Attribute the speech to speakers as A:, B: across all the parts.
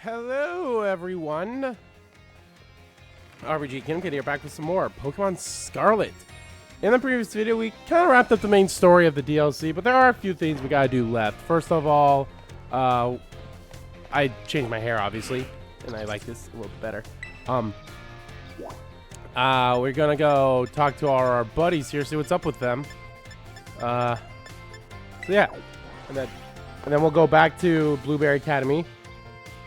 A: Hello, everyone. RBG Kim Kid here, back with some more Pokemon Scarlet. In the previous video, we kind of wrapped up the main story of the DLC, but there are a few things we gotta do left. First of all, I changed my hair, obviously, and I like this a little bit better. We're gonna go talk to our buddies here, see what's up with them. So yeah, and then we'll go back to Blueberry Academy,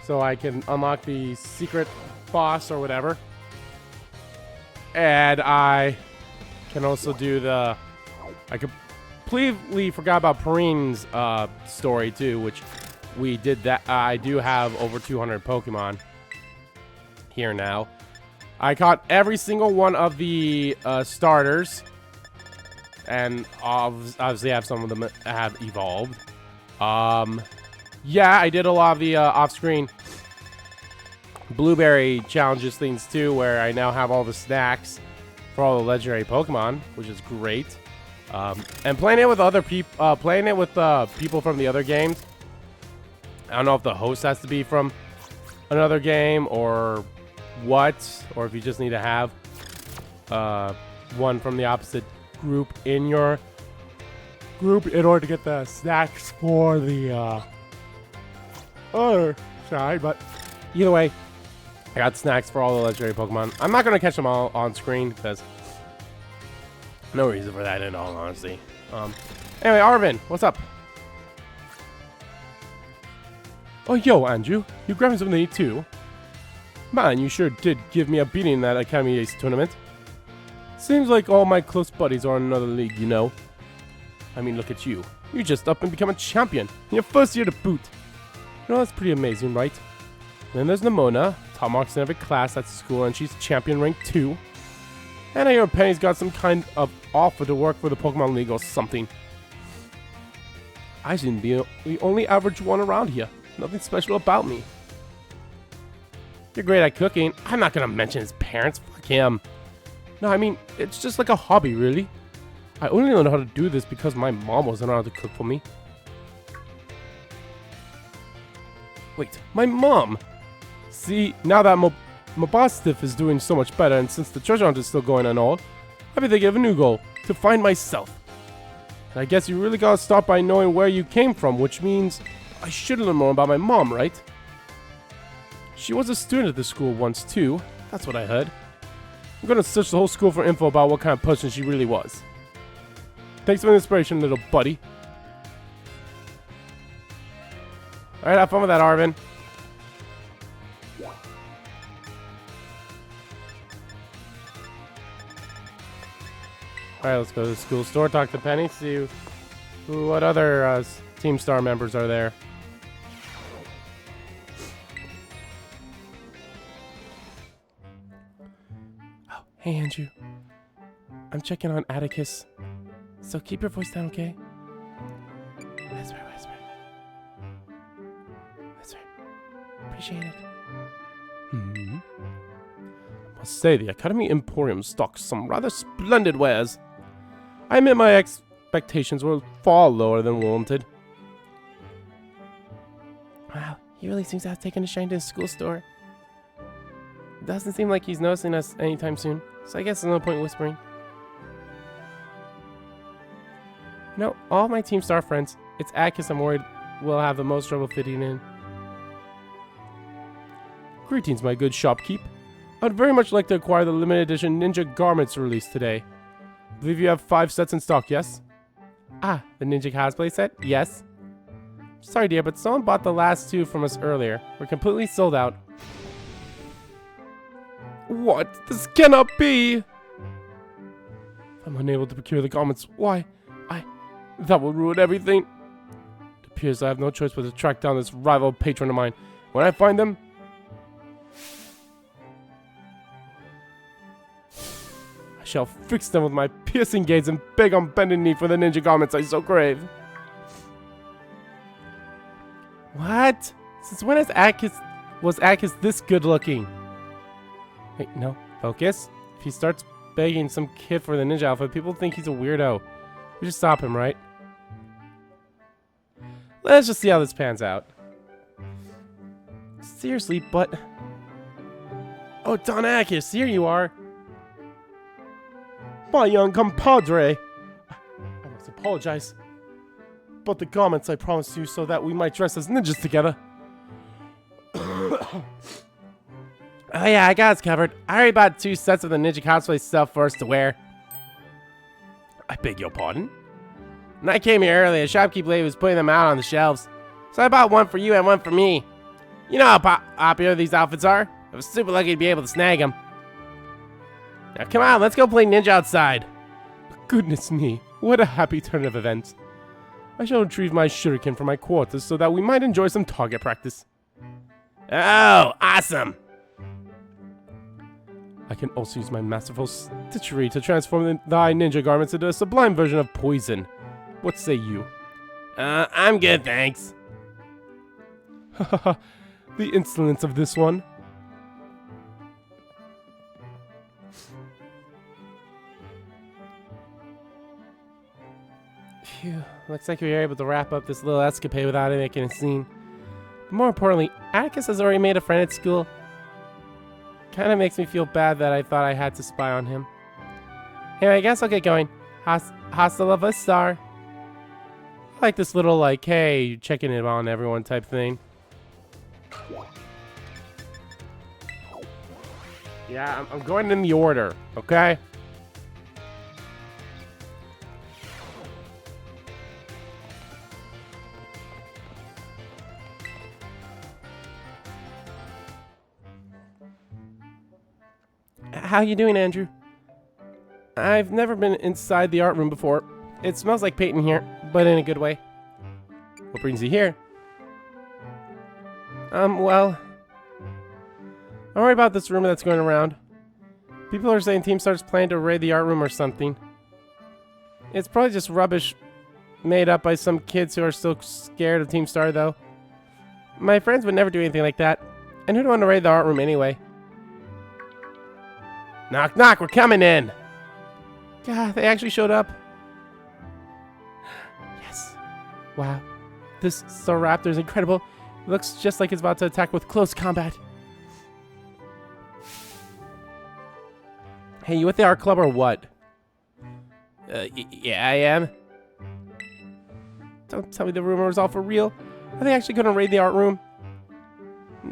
A: so I can unlock the secret boss or whatever. And I can also do the... I completely forgot about Perrin's story too, which we did that. I do have over 200 Pokemon here now. I caught every single one of the starters, and obviously have some of them have evolved. Yeah, I did a lot of the off-screen Blueberry challenges things too, where I now have all the snacks for all the legendary Pokemon, which is great. And playing it with other people, people from the other games. I don't know if the host has to be from another game or what, or if you just need to have one from the opposite group in your group in order to get the snacks for the other side. But either way, I got snacks for all the legendary Pokemon. I'm not going to catch them all on screen because no reason for that in all honesty. Anyway, Arvin, what's up? Oh, yo, Andrew, you grabbing something to eat too? Man, you sure did give me a beating in that Academy Ace tournament. Seems like all my close buddies are in another league, you know. I mean, look at you. You just up and become a champion in your first year to boot. You know, that's pretty amazing, right? Then there's Nimona, top marks in every class at school, and she's champion rank 2. And I hear Penny's got some kind of offer to work for the Pokemon League or something. I seem to be the only average one around here. Nothing special about me. You're great at cooking. I'm not gonna mention his parents. Fuck him. No, I mean, it's just like a hobby, really. I only learned how to do this because my mom wasn't around to cook for me. Wait, my mom? See, now that my boss stiff is doing so much better, and since the treasure hunt is still going and all, I've been thinking of a new goal, to find myself. And I guess you really gotta start by knowing where you came from, which means I should learn more about my mom, right? She was a student at the school once too, that's what I heard. I'm gonna search the whole school for info about what kind of person she really was. Thanks for the inspiration, little buddy. Alright, have fun with that, Arvin. Alright, let's go to the school store, talk to Penny, see what other Team Star members are there. Oh, hey Andrew. I'm checking on Atticus. So keep your voice down, okay? Whisper, whisper. Whisper. Appreciate it. I must say, the Academy Emporium stocks some rather splendid wares. I admit my expectations were far lower than warranted. Wow, he really seems to have taken a shine to his school store. It doesn't seem like he's noticing us anytime soon, so I guess there's no point whispering. No, all my Team Star friends, it's Atticus I'm worried will have the most trouble fitting in. Greetings, my good shopkeep. I'd very much like to acquire the limited edition Ninja Garments released today. I believe you have 5 sets in stock, yes? Ah, the Ninja cosplay set? Yes. Sorry dear, but someone bought the last 2 from us earlier. We're completely sold out. What? This cannot be! I'm unable to procure the garments. Why? That will ruin everything. It appears I have no choice but to track down this rival patron of mine. When I find them, I shall fix them with my piercing gaze and beg on bended knee for the ninja garments I so crave. What? Since when was Atticus this good looking? Wait, no. Focus. If he starts begging some kid for the ninja outfit, people think he's a weirdo. We should stop him, right? Let's just see how this pans out. Seriously, but... Oh, Donakis, here you are. My young compadre. I must apologize. But the garments I promised you so that we might dress as ninjas together. Oh yeah, I got us covered. I already bought 2 sets of the ninja cosplay stuff for us to wear. I beg your pardon? When I came here earlier, the shopkeep lady was putting them out on the shelves. So I bought one for you and one for me. You know how popular these outfits are. I was super lucky to be able to snag them. Now come on, let's go play ninja outside. Goodness me, what a happy turn of events. I shall retrieve my shuriken from my quarters so that we might enjoy some target practice. Oh, awesome! I can also use my masterful stitchery to transform thy ninja garments into a sublime version of poison. What say you? I'm good, thanks. Hahaha, the insolence of this one. Phew, looks like we were able to wrap up this little escapade without making a scene. But more importantly, Atticus has already made a friend at school. Kinda makes me feel bad that I thought I had to spy on him. Anyway, I guess I'll get going. Hasta la vista. I like this little, like, hey, checking in on everyone type thing. Yeah, I'm going in the order, okay? How you doing, Andrew? I've never been inside the art room before. It smells like paint in here, but in a good way. What brings you here? Well... Don't worry about this rumor that's going around. People are saying Team Star's planning to raid the art room or something. It's probably just rubbish made up by some kids who are still scared of Team Star, though. My friends would never do anything like that. And who'd want to raid the art room anyway? Knock, knock, we're coming in! God, they actually showed up. Yes. Wow. This Staraptor is incredible. It looks just like it's about to attack with close combat. Hey, you with the art club or what? Yeah, I am. Don't tell me the rumor is all for real. Are they actually gonna raid the art room?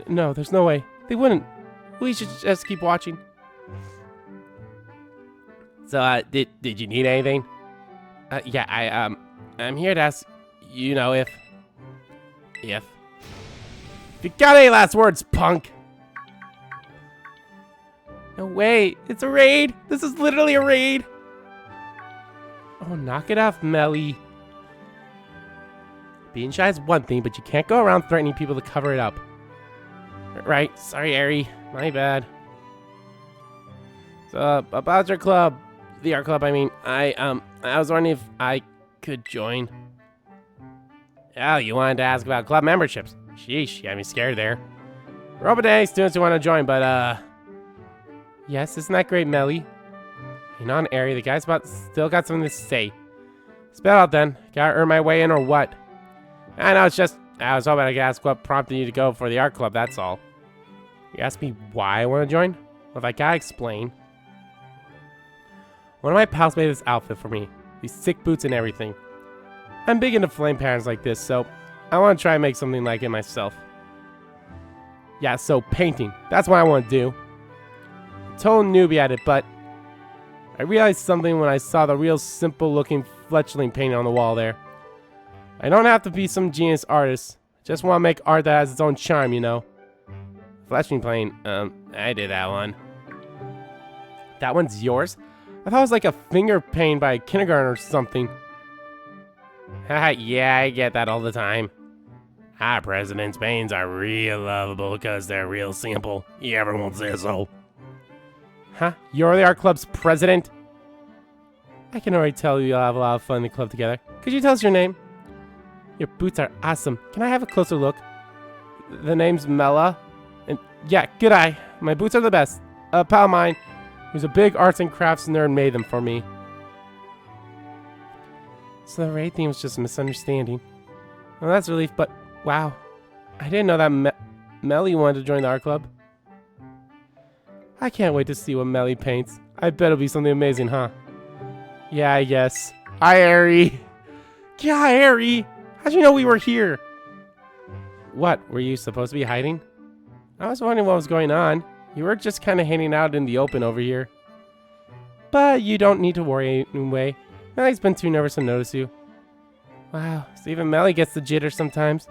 A: No, there's no way. They wouldn't. We should just keep watching. So, did you need anything? Yeah, I'm here to ask, you know, if you got any last words, punk? No way, it's a raid! This is literally a raid! Oh, knock it off, Melly. Being shy is one thing, but you can't go around threatening people to cover it up. Right, sorry, Ari. My bad. So, about your club, the art club, I mean, I was wondering if I could join. Oh, you wanted to ask about club memberships. Sheesh, you got me scared there. We're open to any students who want to join, but, yes, isn't that great, Melly? Hang on, Ari, the guy's still got something to say. Spell out then. Gotta earn my way in or what? I know, it's just, I was hoping I could ask what prompted you to go for the art club, that's all. You asked me why I want to join? Well, if I gotta explain. One of my pals made this outfit for me. These sick boots and everything. I'm big into flame patterns like this, so I want to try and make something like it myself. Yeah, so painting. That's what I want to do. Total newbie at it, but I realized something when I saw the real simple looking fletchling painting on the wall there. I don't have to be some genius artist. I just want to make art that has its own charm, you know. Fletchling painting, I did that one. That one's yours? I thought it was like a finger paint by a kindergarten or something. Haha, yeah, I get that all the time. Our president's paintings are real lovable because they're real simple. Yeah, everyone says so. Huh? You're the art club's president? I can already tell you'll have a lot of fun in the club together. Could you tell us your name? Your boots are awesome. Can I have a closer look? The name's Mela. And yeah, good eye. My boots are the best. A pal of mine, who's a big arts and crafts nerd, made them for me. So the raid theme was just a misunderstanding. Well, that's a relief, but wow. I didn't know that Melly wanted to join the art club? I can't wait to see what Melly paints. I bet it'll be something amazing, huh? Yeah, I guess. Hi, Harry. Yeah, Harry. How'd you know we were here? What, were you supposed to be hiding? I was wondering what was going on. You were just kind of hanging out in the open over here. But you don't need to worry anyway. Melly's been too nervous to notice you. Wow, so even Melly gets the jitter sometimes.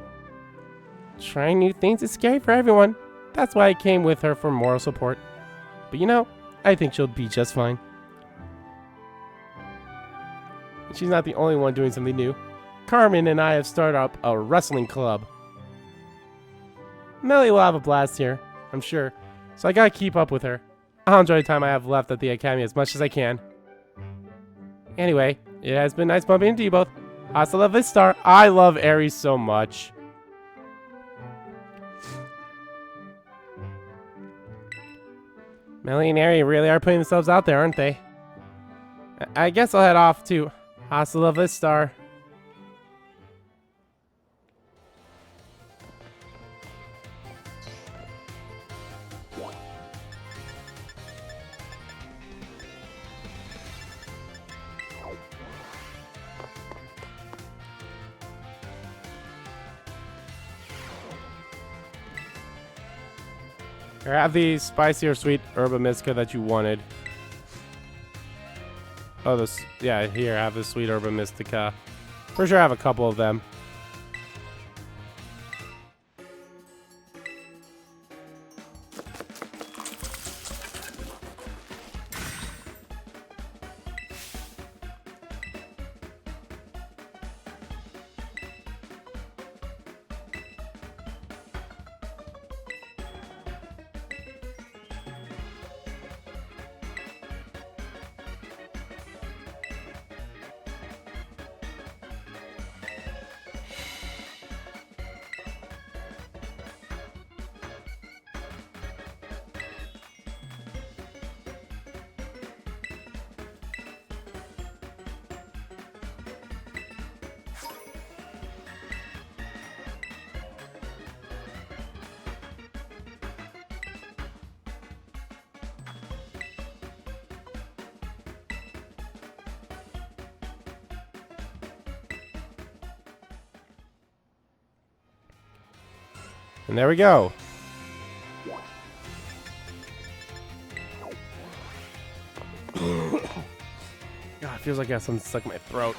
A: Trying new things is scary for everyone. That's why I came with her for moral support. But you know, I think she'll be just fine. She's not the only one doing something new. Carmen and I have started up a wrestling club. Melly will have a blast here, I'm sure. So I gotta keep up with her. I'll enjoy the time I have left at the academy as much as I can. Anyway, it has been nice bumping into you both. Hasta la vista. I love Aries so much. Melly and Aries really are putting themselves out there, aren't they? I guess I'll head off too. Hasta la vista. Here, have the spicy or sweet herba mystica that you wanted. Oh, this, yeah, here, have the sweet herba mystica. For sure I have a couple of them. And there we go. God, it feels like I got something stuck in my throat.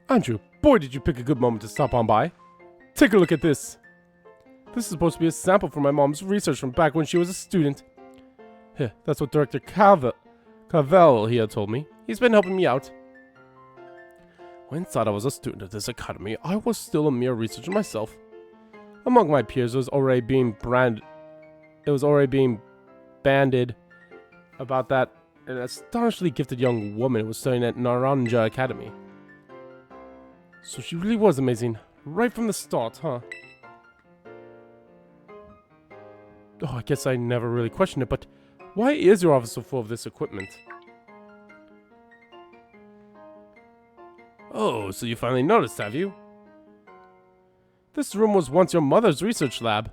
A: Andrew, boy, did you pick a good moment to stop on by. Take a look at this. This is supposed to be a sample from my mom's research from back when she was a student. Heh, that's what Director Cavell here told me. He's been helping me out. When thought I was a student at this academy, I was still a mere researcher myself. Among my peers, it was already being banded about that an astonishingly gifted young woman who was studying at Naranja Academy. So she really was amazing, right from the start, huh? Oh, I guess I never really questioned it, but why is your office so full of this equipment? Oh, so you finally noticed, have you? This room was once your mother's research lab.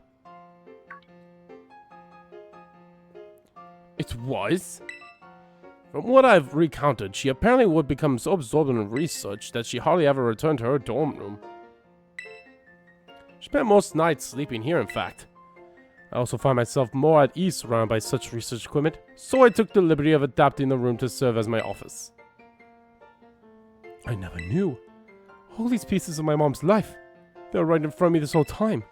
A: It was? From what I've recounted, she apparently would become so absorbed in research that she hardly ever returned to her dorm room. She spent most nights sleeping here, in fact. I also find myself more at ease surrounded by such research equipment, so I took the liberty of adapting the room to serve as my office. I never knew. All these pieces of my mom's life. They were right in front of me this whole time.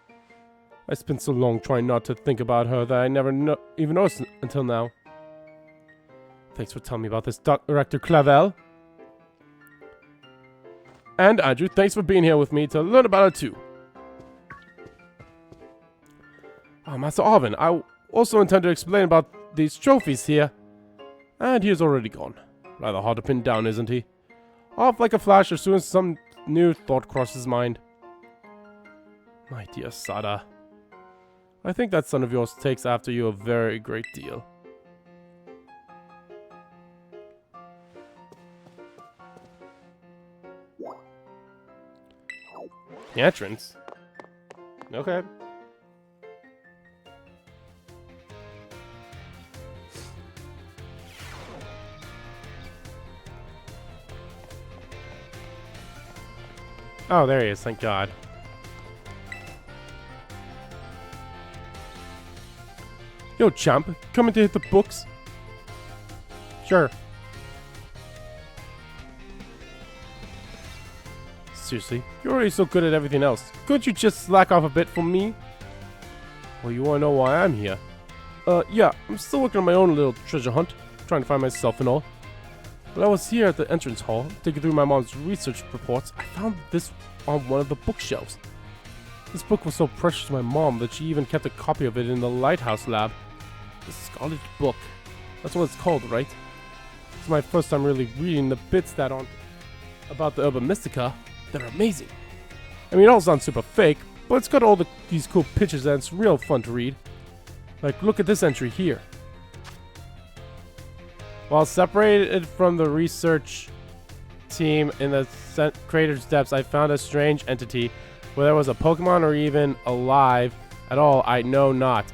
A: I spent so long trying not to think about her that I never even noticed until now. Thanks for telling me about this, Director Clavel. And Andrew, thanks for being here with me to learn about her too. Master Arvin, I also intend to explain about these trophies here. And he is already gone. Rather hard to pin down, isn't he? Off like a flash as soon as some new thought crosses his mind. My dear Sada, I think that son of yours takes after you a very great deal. The entrance? Okay. Oh, there he is, thank God. Yo, champ, coming to hit the books? Sure. Seriously, you're already so good at everything else. Couldn't you just slack off a bit for me? Well, you wanna know why I'm here? Yeah, I'm still working on my own little treasure hunt, trying to find myself and all. When I was here at the entrance hall, digging through my mom's research reports, I found this on one of the bookshelves. This book was so precious to my mom that she even kept a copy of it in the lighthouse lab. The Scarlet Book. That's what it's called, right? It's my first time really reading the bits that aren't about the urban mystica. They're amazing. I mean, it all sounds super fake, but it's got all these cool pictures and it's real fun to read. Like, look at this entry here. While separated from the research team in the crater's depths, I found a strange entity. Whether it was a Pokemon or even alive at all, I know not.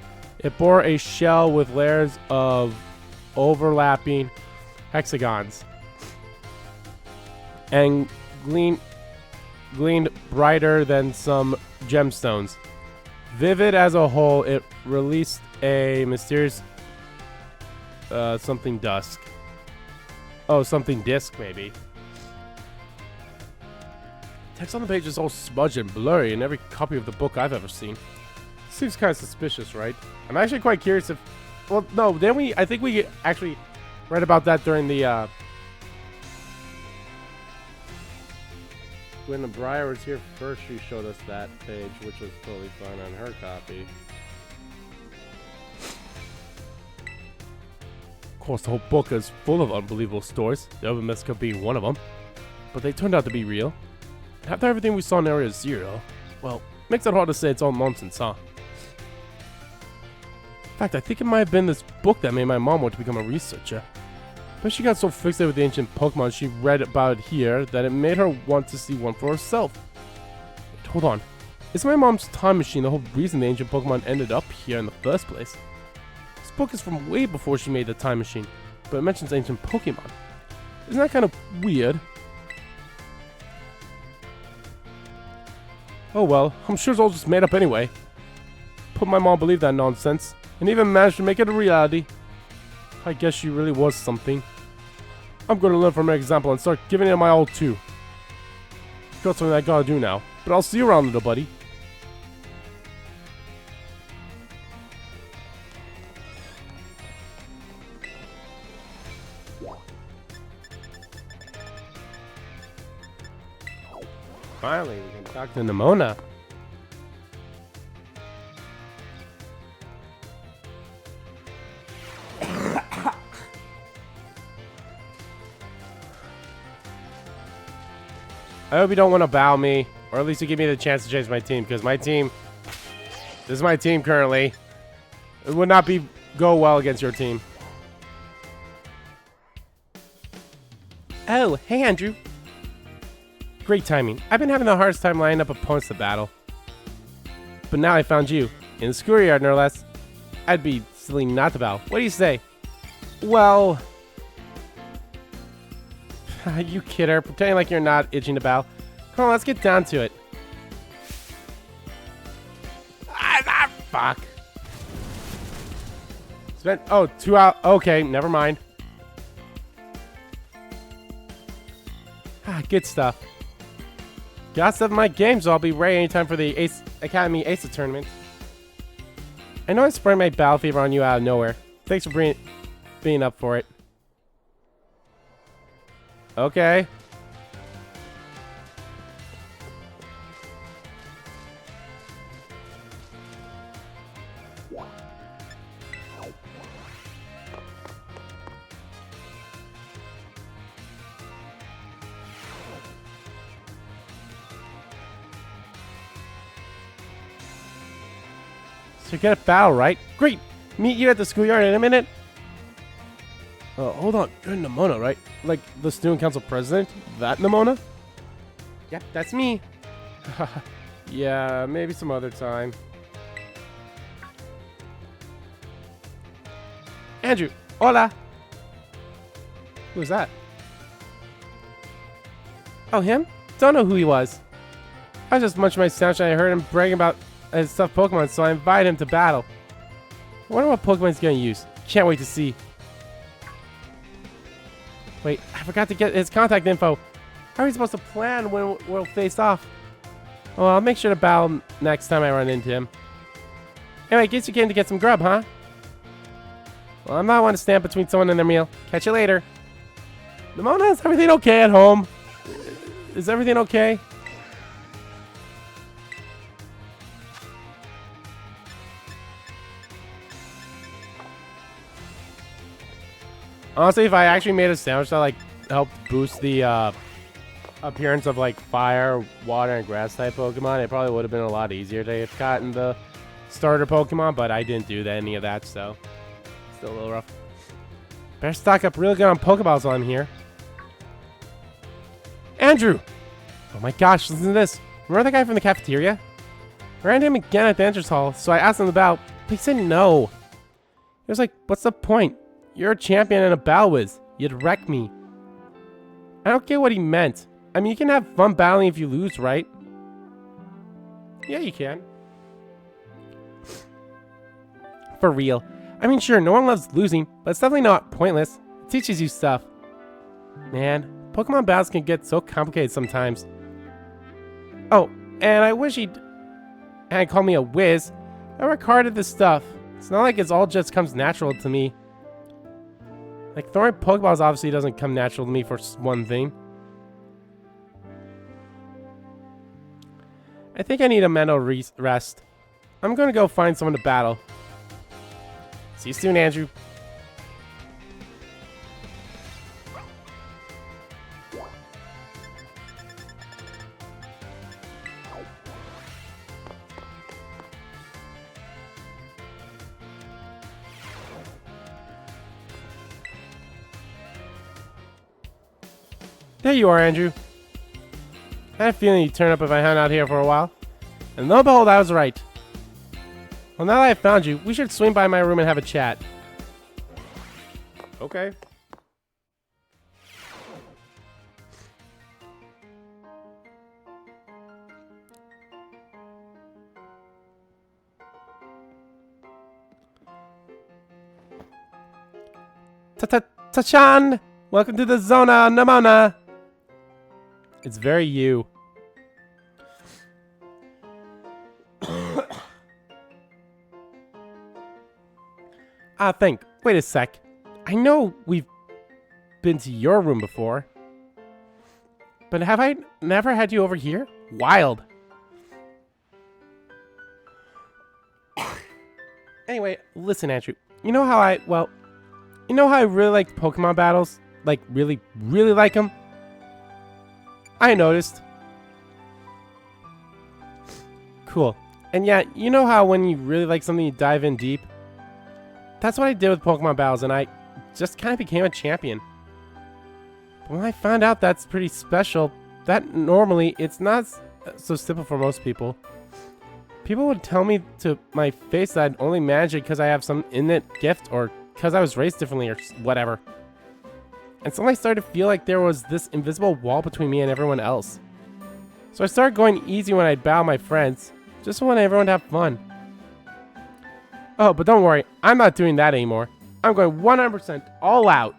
A: It bore a shell with layers of overlapping hexagons and gleamed brighter than some gemstones. Vivid as a whole, it released a mysterious something dusk. Oh, something disc, maybe. Text on the page is all smudged and blurry in every copy of the book I've ever seen. Seems kind of suspicious, right? I'm actually quite curious if... Well, no, I think we actually read about that during the, when the Briar was here first, she showed us that page, which was totally fine on her copy. Of course, the whole book is full of unbelievable stories, the urban mystica being one of them. But they turned out to be real. And after everything we saw in Area Zero, well, makes it hard to say it's all nonsense, huh? In fact, I think it might have been this book that made my mom want to become a researcher. But she got so fixated with the ancient Pokemon she read about here that it made her want to see one for herself. Wait, hold on. Is my mom's time machine the whole reason the ancient Pokemon ended up here in the first place? This book is from way before she made the time machine, but it mentions ancient Pokemon. Isn't that kind of weird? Oh well, I'm sure it's all just made up anyway. But my mom believed that nonsense, and even managed to make it a reality. I guess she really was something. I'm gonna learn from her example and start giving it my all too. Got something I gotta do now, but I'll see you around, little buddy. Finally, we can talk to Nimona. I hope you don't want to bow me, or at least you give me the chance to change my team, because my team, this is my team currently. It would not go well against your team. Oh, hey Andrew. Great timing. I've been having the hardest time lining up opponents to battle. But now I found you. In the schoolyard, no less. I'd be silly not to bow. What do you say? Well... you kidder. Pretending like you're not itching to bow. Come on, let's get down to it. Fuck. Spent... Oh, 2 hours. Okay, never mind. Good stuff. Got stuff in my game, so I'll be ready anytime for the Academy Ace tournament. I know I sprayed my battle fever on you out of nowhere. Thanks for being up for it. Okay. So get a battle, right? Great! Meet you at the schoolyard in a minute. Hold on. You're Nimona, right? Like the student council president? That Nimona? Yep, that's me. Yeah, maybe some other time. Andrew, hola. Who's that? Oh, him? Don't know who he was. I was just munching my sandwich and I heard him bragging about his stuffed Pokemon, so I invited him to battle. I wonder what Pokemon he's gonna use. Can't wait to see. Wait, I forgot to get his contact info. How are we supposed to plan when we'll face off? Well, I'll make sure to battle next time I run into him. Anyway, guess you came to get some grub, huh? Well, I'm not one to stand between someone and their meal. Catch you later. Nimona, is everything okay at home? Is everything okay? Honestly, if I actually made a sandwich that like helped boost the appearance of like fire, water, and grass type Pokemon, it probably would have been a lot easier to have gotten the starter Pokemon, but I didn't do any of that, so still a little rough. Better stock up real good on Pokeballs while I'm here. Andrew! Oh my gosh, listen to this. Remember that guy from the cafeteria? I ran into him again at the entrance hall, so I asked him about, but he said no. He was like, what's the point? You're a champion and a Balwiz. You'd wreck me. I don't get what he meant. I mean, you can have fun battling if you lose, right? Yeah, you can. For real. I mean, sure, no one loves losing, but it's definitely not pointless. It teaches you stuff. Man, Pokemon battles can get so complicated sometimes. Oh, and I wish he'd call me a whiz. I work hard at this stuff. It's not like it's all just comes natural to me. Like, throwing Pokeballs obviously doesn't come natural to me for one thing. I think I need a mental rest. I'm gonna go find someone to battle. See you soon, Andrew. There you are, Andrew. I had a feeling you'd turn up if I hung out here for a while. And lo and behold, I was right. Well, now that I've found you, we should swing by my room and have a chat. Okay. Ta-ta-ta-chan! Welcome to the Zona Namona! It's very you. Wait a sec. I know we've been to your room before. But have I never had you over here? Wild. Anyway, listen, Andrew. You know how I really like Pokemon battles? Like, really, really like them? I noticed. Cool. And yeah, you know how when you really like something, you dive in deep? That's what I did with Pokemon battles, and I just kind of became a champion. But when I found out that's pretty special, that normally it's not so simple for most people. People would tell me to my face that I'd only manage it because I have some innate gift or because I was raised differently or whatever. And suddenly I started to feel like there was this invisible wall between me and everyone else. So I started going easy when I'd battle my friends, just so I want everyone to have fun. Oh, but don't worry, I'm not doing that anymore. I'm going 100% all out.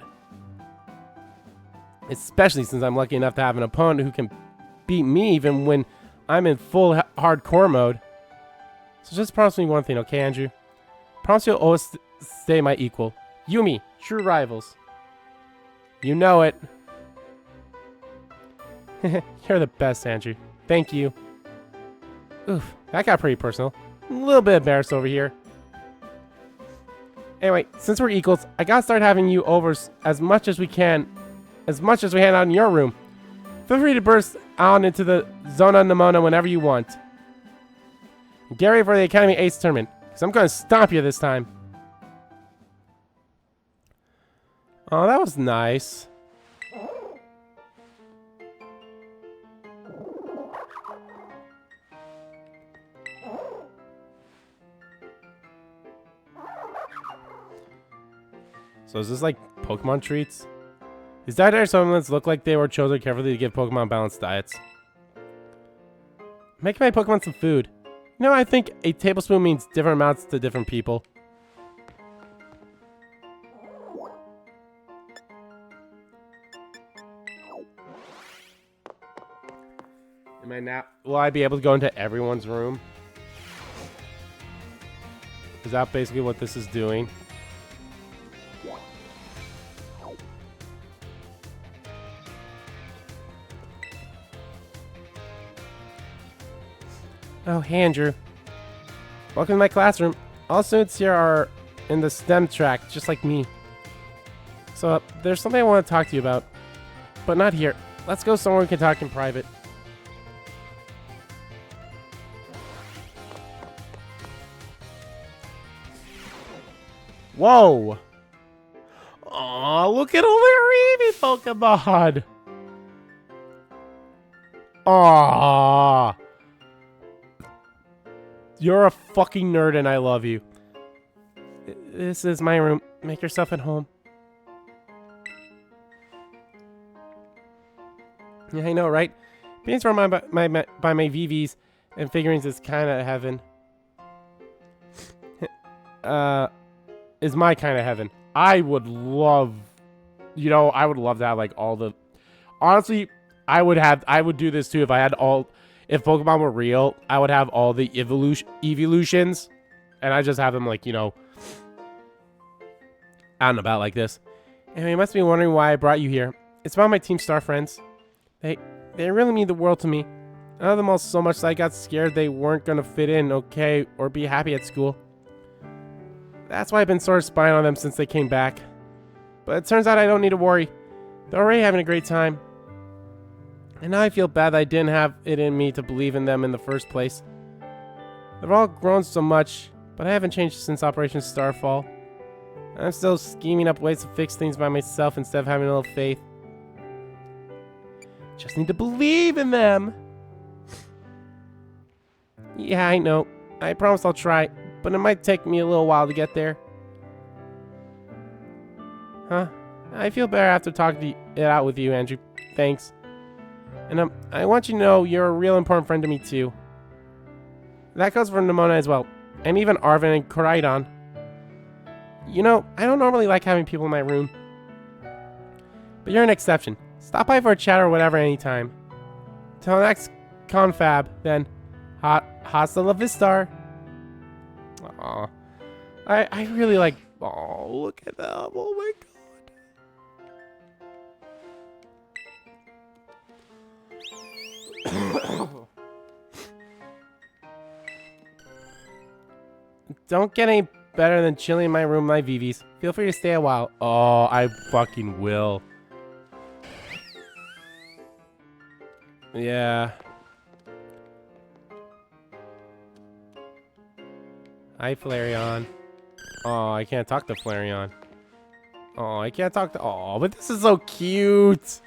A: Especially since I'm lucky enough to have an opponent who can beat me even when I'm in full hardcore mode. So just promise me one thing, okay, Andrew? Promise you'll always stay my equal. You and me, true rivals. You know it. You're the best, Andrew. Thank you. Oof, that got pretty personal. A little bit embarrassed over here. Anyway, since we're equals, I gotta start having you over as much as we can. As much as we can out in your room. Feel free to burst on into the Zona Namona whenever you want. Get ready for the Academy Ace tournament, because I'm gonna stomp you this time. Oh, that was nice. So is this like Pokemon treats? These dietary supplements look like they were chosen carefully to give Pokemon balanced diets. Make my Pokemon some food. You know, I think a tablespoon means different amounts to different people. Will I be able to go into everyone's room? Is that basically what this is doing? Oh, hey, Andrew. Welcome to my classroom. All students here are in the STEM track, just like me. So, there's something I want to talk to you about. But not here. Let's go somewhere we can talk in private. Whoa! Aw, look at all the Eevee Pokemon! Aww. You're a fucking nerd and I love you. This is my room. Make yourself at home. Yeah, I know, right? Being surrounded by my VVs and figurines is kind of heaven. Is my kind of heaven. I would love, you know, I would love to have like all the, honestly, I would do this too if I had all, if Pokemon were real, I would have all the evolutions and I just have them like, you know, out and about like this. And you must be wondering why I brought you here. It's about my Team Star friends. They really mean the world to me. I love them all so much that I got scared they weren't gonna fit in okay or be happy at school. That's why I've been sort of spying on them since they came back. But it turns out I don't need to worry. They're already having a great time. And now I feel bad that I didn't have it in me to believe in them in the first place. They've all grown so much, but I haven't changed since Operation Starfall. I'm still scheming up ways to fix things by myself instead of having a little faith. Just need to believe in them. Yeah, I know. I promise I'll try, but it might take me a little while to get there. Huh? I feel better after talking it out with you, Andrew. Thanks. And I want you to know you're a real important friend to me too. That goes for Nimona as well, and even Arvin and Koraidon. You know, I don't normally like having people in my room, but you're an exception. Stop by for a chat or whatever anytime. Till next confab, then. Hasta la vista. Aw. I really like... Oh, look at them. Oh my god. Don't get any better than chilling in my room with my VVs. Feel free to stay a while. Oh, I fucking will. Yeah. Hi, Flareon. Oh, I can't talk to Flareon. Oh, I can't talk to... Oh, but this is so cute.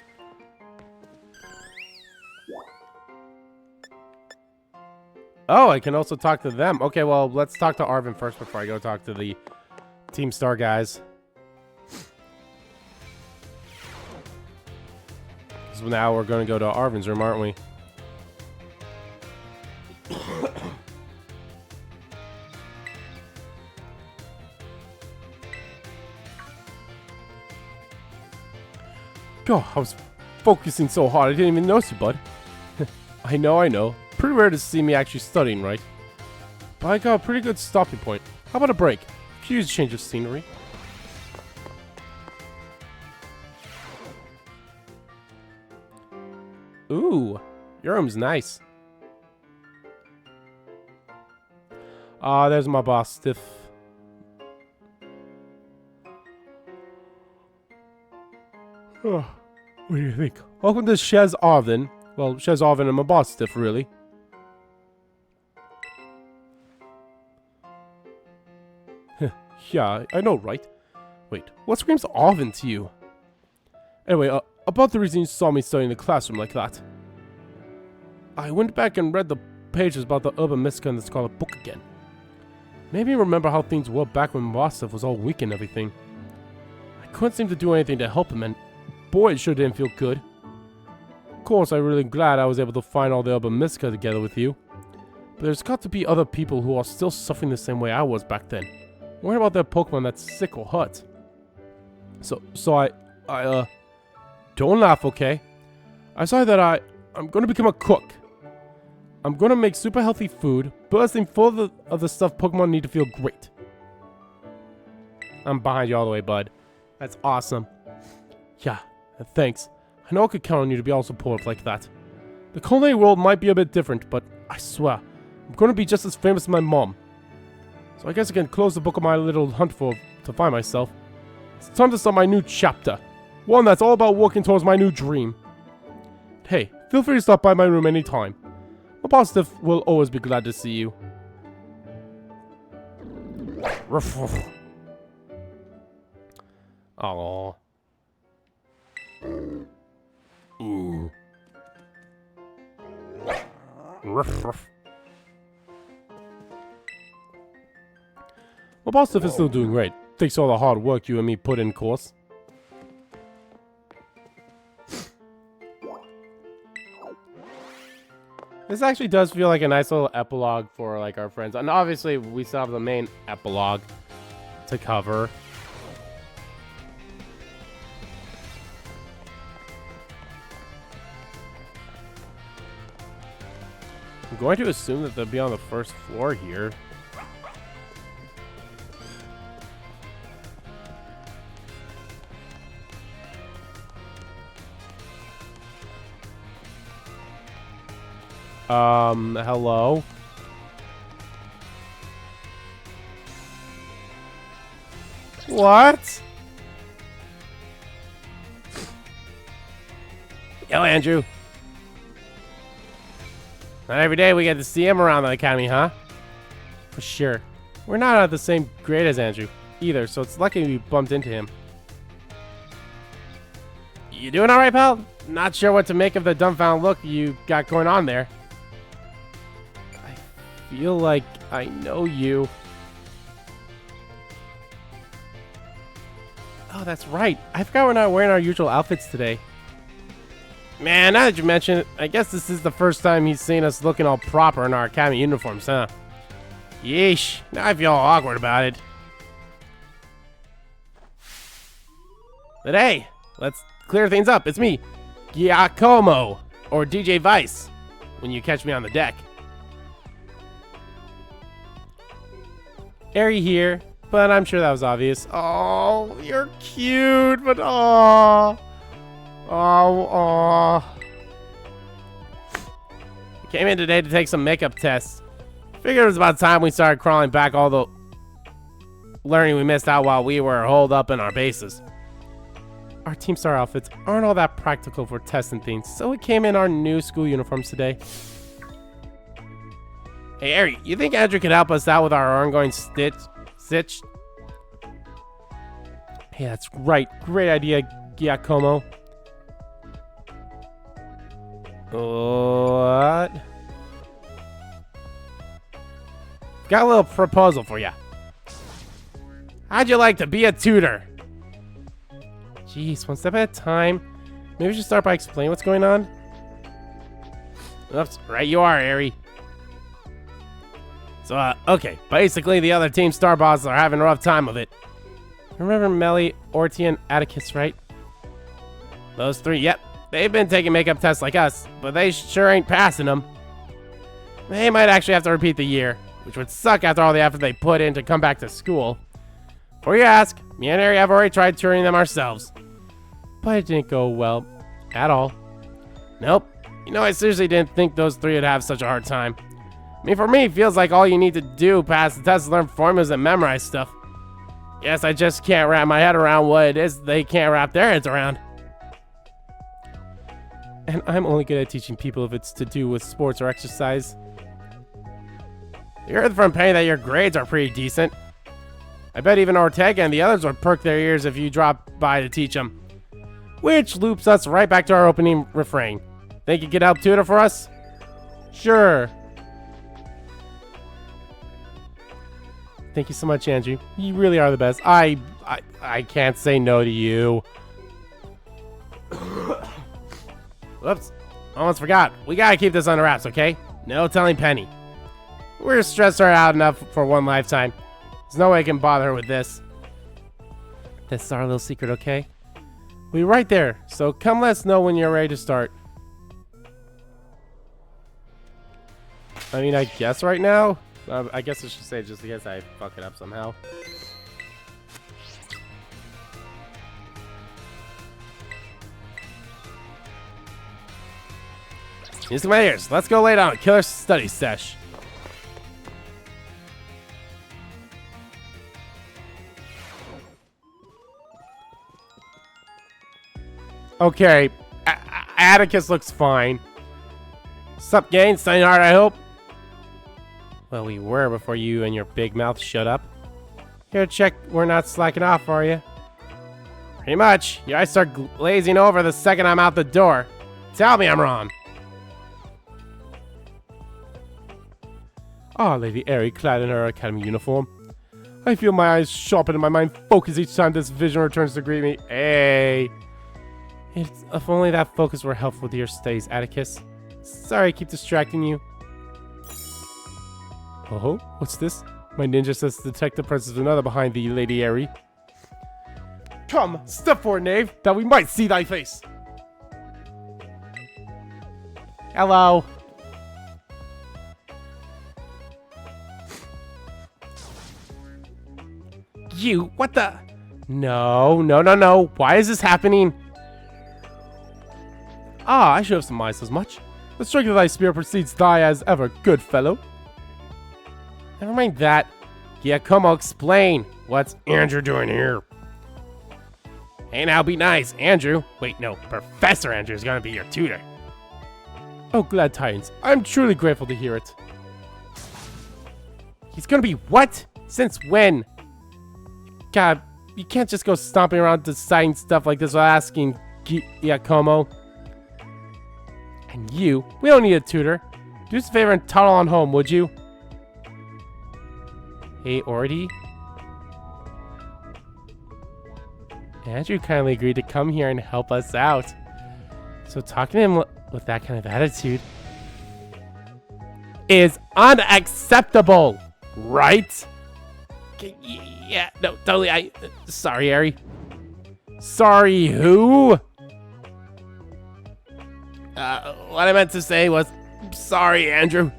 A: Oh, I can also talk to them. Okay, well, let's talk to Arvin first before I go talk to the Team Star guys. So now we're going to go to Arvin's room, aren't we? God, I was focusing so hard I didn't even notice you, bud. I know. Pretty rare to see me actually studying, right? But I got a pretty good stopping point. How about a break? Could use a change of scenery. Ooh, your room's nice. Ah, there's my boss, Stiff. What do you think? Welcome to Shez Arvin. Well, Shez Arvin and my boss, Stiff, really. Yeah, I know, right? Wait, what screams Arvin to you? Anyway, about the reason you saw me studying in the classroom like that. I went back and read the pages about the Urban Mystica in the Scarlet Book again. Made me remember how things were back when Boss Stiff was all weak and everything. I couldn't seem to do anything to help him, and boy, it sure didn't feel good. Of course, I'm really glad I was able to find all the other Mystica together with you. But there's got to be other people who are still suffering the same way I was back then. Worrying about their Pokemon that's sick or hurt. So don't laugh, okay? I decided that I'm gonna become a cook. I'm gonna make super healthy food, bursting full of the stuff Pokemon need to feel great. I'm behind you all the way, bud. That's awesome. Yeah, thanks. I know I could count on you to be all supportive like that. The culinary world might be a bit different, but I swear, I'm gonna be just as famous as my mom. So I guess I can close the book of my little hunt to find myself. It's time to start my new chapter. One that's all about working towards my new dream. Hey, feel free to stop by my room anytime. My boss will always be glad to see you. Ruff, ruff. Aww. Ooh. Ruff, ruff. My boss is still doing great. Thanks to all the hard work you and me put in, course. This actually does feel like a nice little epilogue for like our friends. And obviously we still have the main epilogue to cover. I'm going to assume that they'll be on the first floor here. Hello? What? Yo, Andrew. Not every day we get to see him around the academy, huh? For sure. We're not at the same grade as Andrew either, so it's lucky we bumped into him. You doing alright, pal? Not sure what to make of the dumbfounded look you got going on there. I feel like I know you. Oh, that's right. I forgot we're not wearing our usual outfits today. Man, now that you mention it, I guess this is the first time he's seen us looking all proper in our academy uniforms, huh? Yeesh. Now I feel all awkward about it. But hey, let's clear things up. It's me, Giacomo, or DJ Vice, when you catch me on the deck. Airy here, but I'm sure that was obvious. Oh, you're cute, but oh. I came in today to take some makeup tests. Figured it was about time we started crawling back all the learning we missed out while we were holed up in our bases. Our Team Star outfits aren't all that practical for tests and things, so we came in our new school uniforms today. Hey, Ari, you think Andrew could help us out with our ongoing stitch? Hey, that's right. Great idea, Giacomo. What? Got a little proposal for you. How'd you like to be a tutor? Jeez, one step at a time. Maybe we should start by explaining what's going on. Oops, right you are, Ari. So, okay. Basically, the other Team Star bosses are having a rough time of it. Remember Melly, Orty, and Atticus, right? Those three, yep. They've been taking makeup tests like us, but they sure ain't passing them. They might actually have to repeat the year, which would suck after all the effort they put in to come back to school. Before you ask, me and Ari have already tried tutoring them ourselves. But it didn't go well at all. Nope. You know, I seriously didn't think those three would have such a hard time. I mean, for me, it feels like all you need to do pass the test is learn formulas and memorize stuff. Yes, I just can't wrap my head around what it is they can't wrap their heads around. And I'm only good at teaching people if it's to do with sports or exercise. You heard from Penny that your grades are pretty decent. I bet even Ortega and the others would perk their ears if you dropped by to teach them. Which loops us right back to our opening refrain. Think you could help tutor for us? Sure. Thank you so much, Andrew. You really are the best. I I can't say no to you. Whoops. Almost forgot. We gotta keep this under wraps, okay? No telling Penny. We're stressed her out enough for one lifetime. There's no way I can bother her with this. This is our little secret, okay? We'll be right there, so come let us know when you're ready to start. I mean, I guess right now? I guess I should say just in case I fuck it up somehow. Music my ears. Let's go lay down a killer study sesh. Okay, Atticus looks fine. Sup, gang? Studying hard, I hope? Well, we were before you and your big mouth shut up. Here, check we're not slacking off, are you? Pretty much. Your eyes start glazing over the second I'm out the door. Tell me I'm wrong. Ah, Lady Airy, clad in her academy uniform. I feel my eyes sharpen and my mind focus each time this vision returns to greet me. Hey. If only that focus were helpful to your studies, Atticus. Sorry I keep distracting you. Oh, what's this? My ninja says to detect the presence of another behind thee, Lady Airy. Come, step forward, knave, that we might see thy face. Hello. You, what the? No. Why is this happening? Ah, I should have surmised as much. The strength of thy spear precedes thy as ever, good fellow. Never mind that. Yeah, come on, explain. What's Andrew doing here? Hey, now be nice, Andrew. Wait, no, Professor Andrew is gonna be your tutor. Oh, glad tidings. I'm truly grateful to hear it. He's gonna be what? Since when? God, you can't just go stomping around deciding stuff like this without asking Giacomo. And you, we don't need a tutor. Do us a favor and toddle on home, would you? Hey, Ordy. Andrew kindly agreed to come here and help us out. So talking to him with that kind of attitude is unacceptable, right? Yeah, no, totally. Sorry, Airy. Sorry, who? What I meant to say was, sorry, Andrew.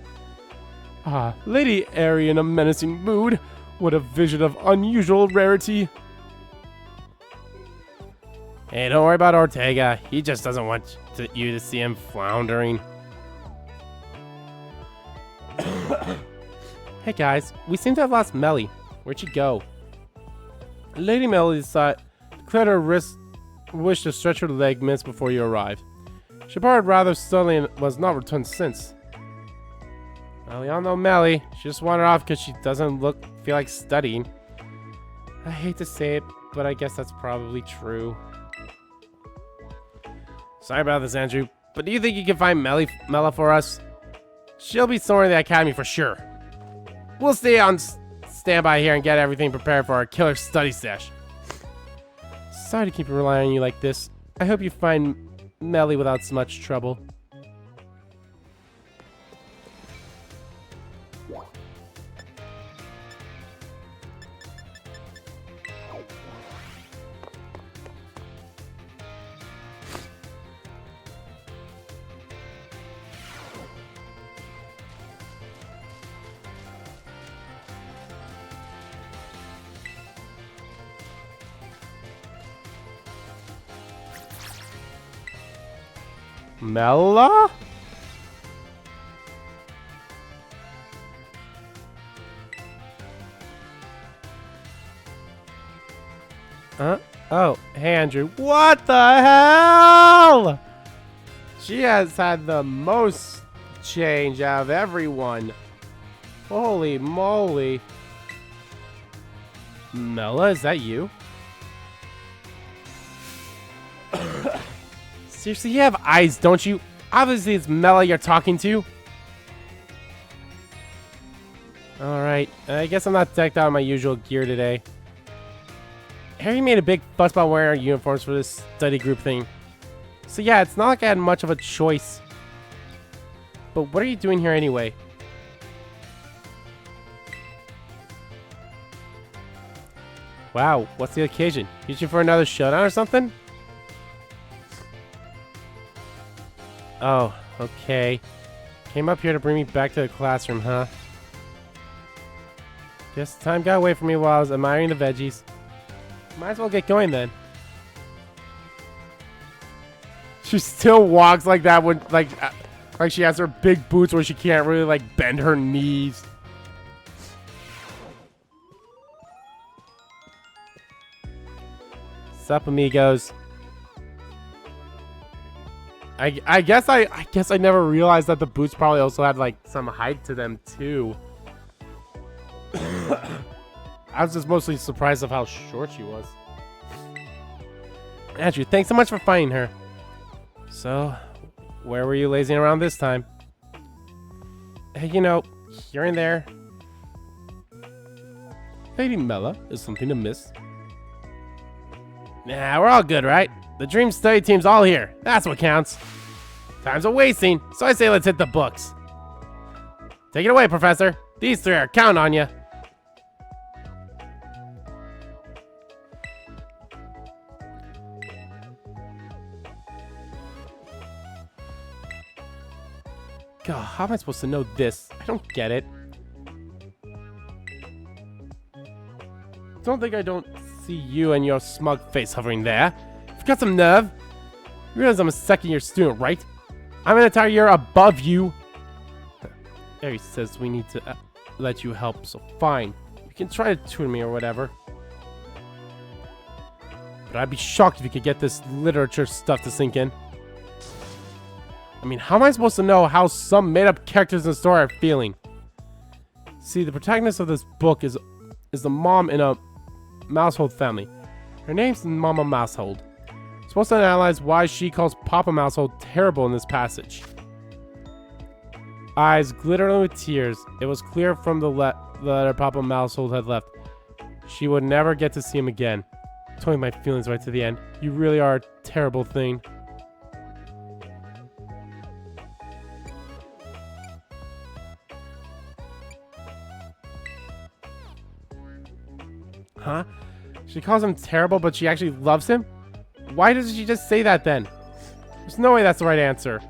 A: Ah, Lady Airy in a menacing mood. What a vision of unusual rarity. Hey, don't worry about Ortega. He just doesn't want you to see him floundering. Hey guys, we seem to have lost Melly. Where'd she go? Lady Melly declared her wish to stretch her leg minutes before you arrived. She departed rather suddenly and was not returned since. Well, we all know Melly. She just wandered off because she doesn't feel like studying. I hate to say it, but I guess that's probably true. Sorry about this, Andrew, but do you think you can find Mela for us? She'll be somewhere in the academy for sure. We'll stay on standby here and get everything prepared for our killer study sesh. Sorry to keep relying on you like this. I hope you find Melly without so much trouble. Mela? Oh, hey Andrew. What the hell? She has had the most change out of everyone. Holy moly. Mela, is that you? Seriously, you have eyes, don't you? Obviously, it's Mela you're talking to. Alright, I guess I'm not decked out in my usual gear today. Harry made a big fuss about wearing our uniforms for this study group thing. So yeah, it's not like I had much of a choice. But what are you doing here anyway? Wow, what's the occasion? Reaching for another showdown or something? Oh, okay. Came up here to bring me back to the classroom, huh? Guess time got away from me while I was admiring the veggies. Might as well get going then. She still walks like that when, like she has her big boots where she can't really, like, bend her knees. Sup, amigos? I guess I never realized that the boots probably also had, like, some height to them too. I was just mostly surprised of how short she was. Andrew, thanks so much for finding her. So, where were you lazing around this time? You know, here and there. Lady Mela is something to miss. Nah, we're all good, right? The Dream Study Team's all here. That's what counts. Time's a wasting, so I say let's hit the books. Take it away, Professor. These three are counting on you. God, how am I supposed to know this? I don't get it. Don't think I don't see you and your smug face hovering there. You've got some nerve. You realize I'm a second-year student, right? I'm an entire year above you. Harry says we need to let you help, so fine. You can try to tutor me or whatever. But I'd be shocked if you could get this literature stuff to sink in. I mean, how am I supposed to know how some made-up characters in the story are feeling? See, the protagonist of this book is the mom in a Mousehold family. Her name's Mama Mousehold. I'm supposed to analyze why she calls Papa Mousehold terrible in this passage. Eyes glittering with tears. It was clear from the letter Papa Mousehold had left. She would never get to see him again. Told me my feelings right to the end. You really are a terrible thing. Huh? She calls him terrible, but she actually loves him? Why doesn't she just say that then? There's no way that's the right answer.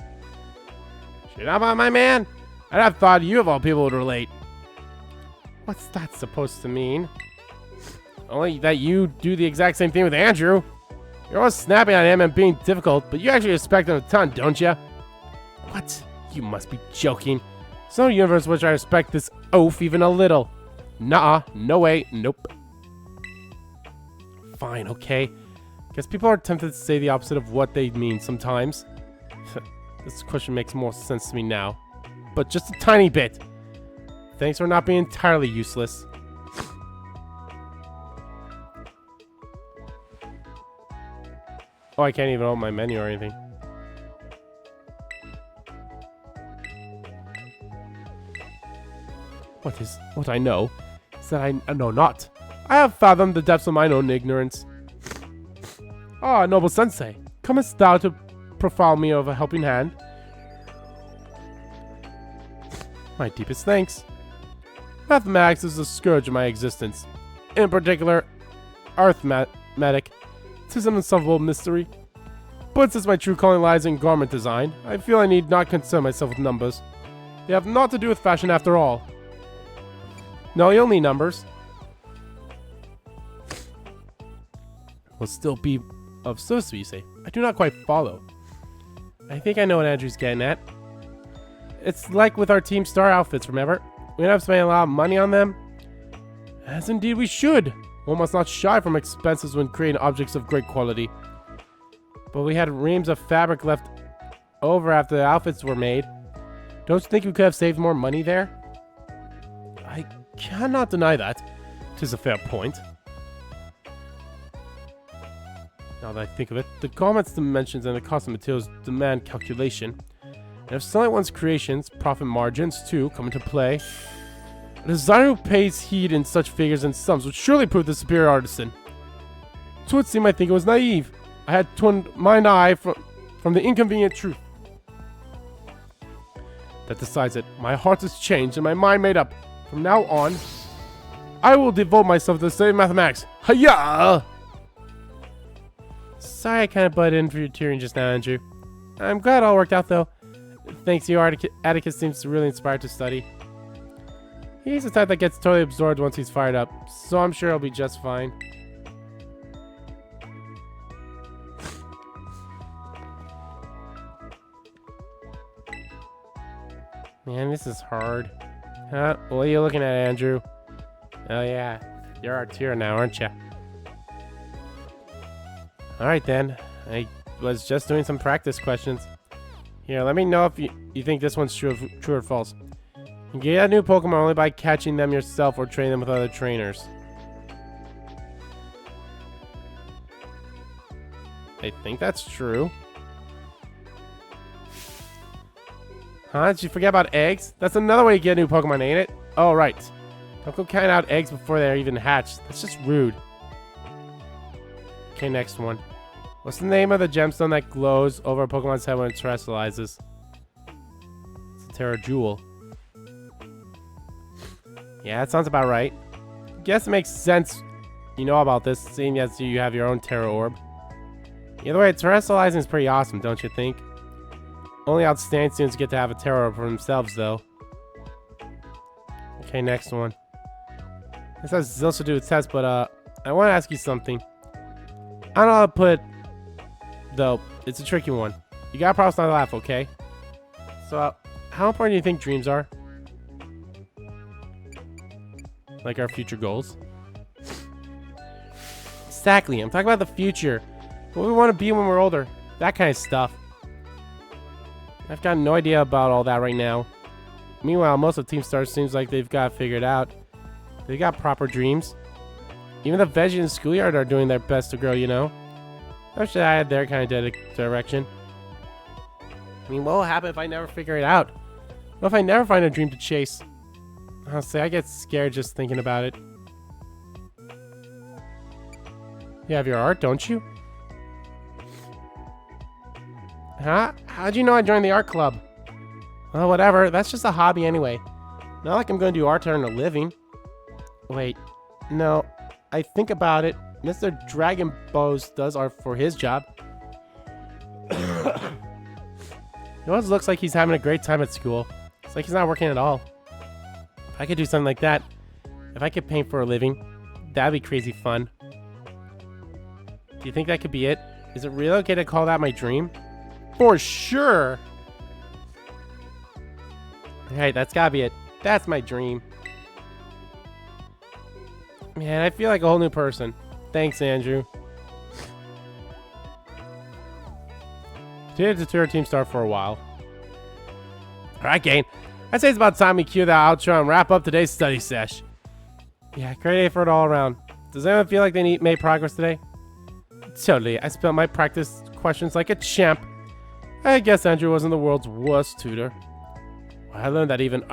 A: Shut up, my man! I'd have thought you of all people would relate. What's that supposed to mean? Only that you do the exact same thing with Andrew. You're always snapping at him and being difficult, but you actually respect him a ton, don't you? What? You must be joking. There's no universe in which I respect this oaf even a little. Nuh-uh, no way, nope. Fine, okay. Guess people are tempted to say the opposite of what they mean sometimes. This question makes more sense to me now. But just a tiny bit. Thanks for not being entirely useless. Oh, I can't even open my menu or anything. What I know is that I know not. I have fathomed the depths of mine own ignorance. Ah, noble sensei, comest thou to profile me of a helping hand? My deepest thanks. Mathematics is the scourge of my existence. In particular, arithmetic. 'Tis an insufferable mystery. But since my true calling lies in garment design, I feel I need not concern myself with numbers. They have naught to do with fashion after all. No, you'll need numbers. Will still be of service, you say? I do not quite follow. I think I know what Andrew's getting at. It's like with our Team Star outfits, remember? We end up spending a lot of money on them. As indeed we should. One must not shy from expenses when creating objects of great quality. But we had reams of fabric left over after the outfits were made. Don't you think we could have saved more money there? I cannot deny that. 'Tis a fair point. Now that I think of it, the garment's dimensions and the cost of materials demand calculation. And if selling one's creations, profit margins too come into play. A designer who pays heed in such figures and sums would surely prove the superior artisan. To it seemed I think it was naive. I had turned mine eye from the inconvenient truth. That decides it. My heart is changed and my mind made up. From now on, I will devote myself to the study of mathematics. Hiya! Sorry I kind of butted in for your tearing just now, Andrew. I'm glad it all worked out, though. Thanks to you, Atticus seems really inspired to study. He's the type that gets totally absorbed once he's fired up, so I'm sure he'll be just fine. Man, this is hard. Huh? What are you looking at, Andrew? Oh yeah, you're our tier now, aren't you? Alright then, I was just doing some practice questions. Here, let me know if you think this one's true or false. You get a new Pokemon only by catching them yourself or training them with other trainers. I think that's true. Huh? Did you forget about eggs? That's another way to get a new Pokemon, ain't it? Oh, right. Don't go counting out eggs before they're even hatched. That's just rude. Okay, next one. What's the name of the gemstone that glows over a Pokemon's head when it terrestrializes? It's a Terra Jewel. Yeah, that sounds about right. Guess it makes sense you know about this, seeing as you have your own Terra Orb. Either way, terrestrializing is pretty awesome, don't you think? Only outstanding students get to have a Terra Orb for themselves, though. Okay, next one. This has also to do with tests, but I want to ask you something. I don't know how to put it, though. It's a tricky one. You gotta promise not to laugh, okay? So, how important do you think dreams are? Like our future goals? Exactly. I'm talking about the future. What we want to be when we're older. That kind of stuff. I've got no idea about all that right now. Meanwhile, most of Team Star seems like they've got it figured out. They've got proper dreams. Even the veggies in the schoolyard are doing their best to grow, you know? I wish I had their kind of direction. I mean, what will happen if I never figure it out? What if I never find a dream to chase? Honestly, I get scared just thinking about it. You have your art, don't you? Huh? How'd you know I joined the art club? Well, whatever. That's just a hobby anyway. Not like I'm going to do art to earn a living. Wait. No. I think about it. Mr. Dragon Bows does art for his job. He always looks like he's having a great time at school. It's like he's not working at all. If I could do something like that, if I could paint for a living, that'd be crazy fun. Do you think that could be it? Is it really okay to call that my dream? For sure! Alright, that's gotta be it. That's my dream. Man, I feel like a whole new person. Thanks, Andrew. Continue to tour Team Star for a while. Alright, Kane. I'd say it's about time we cue the outro and wrap up today's study sesh. Yeah, great effort all around. Does anyone feel like they made progress today? Totally. I spelled my practice questions like a champ. I guess Andrew wasn't the world's worst tutor. I learned that even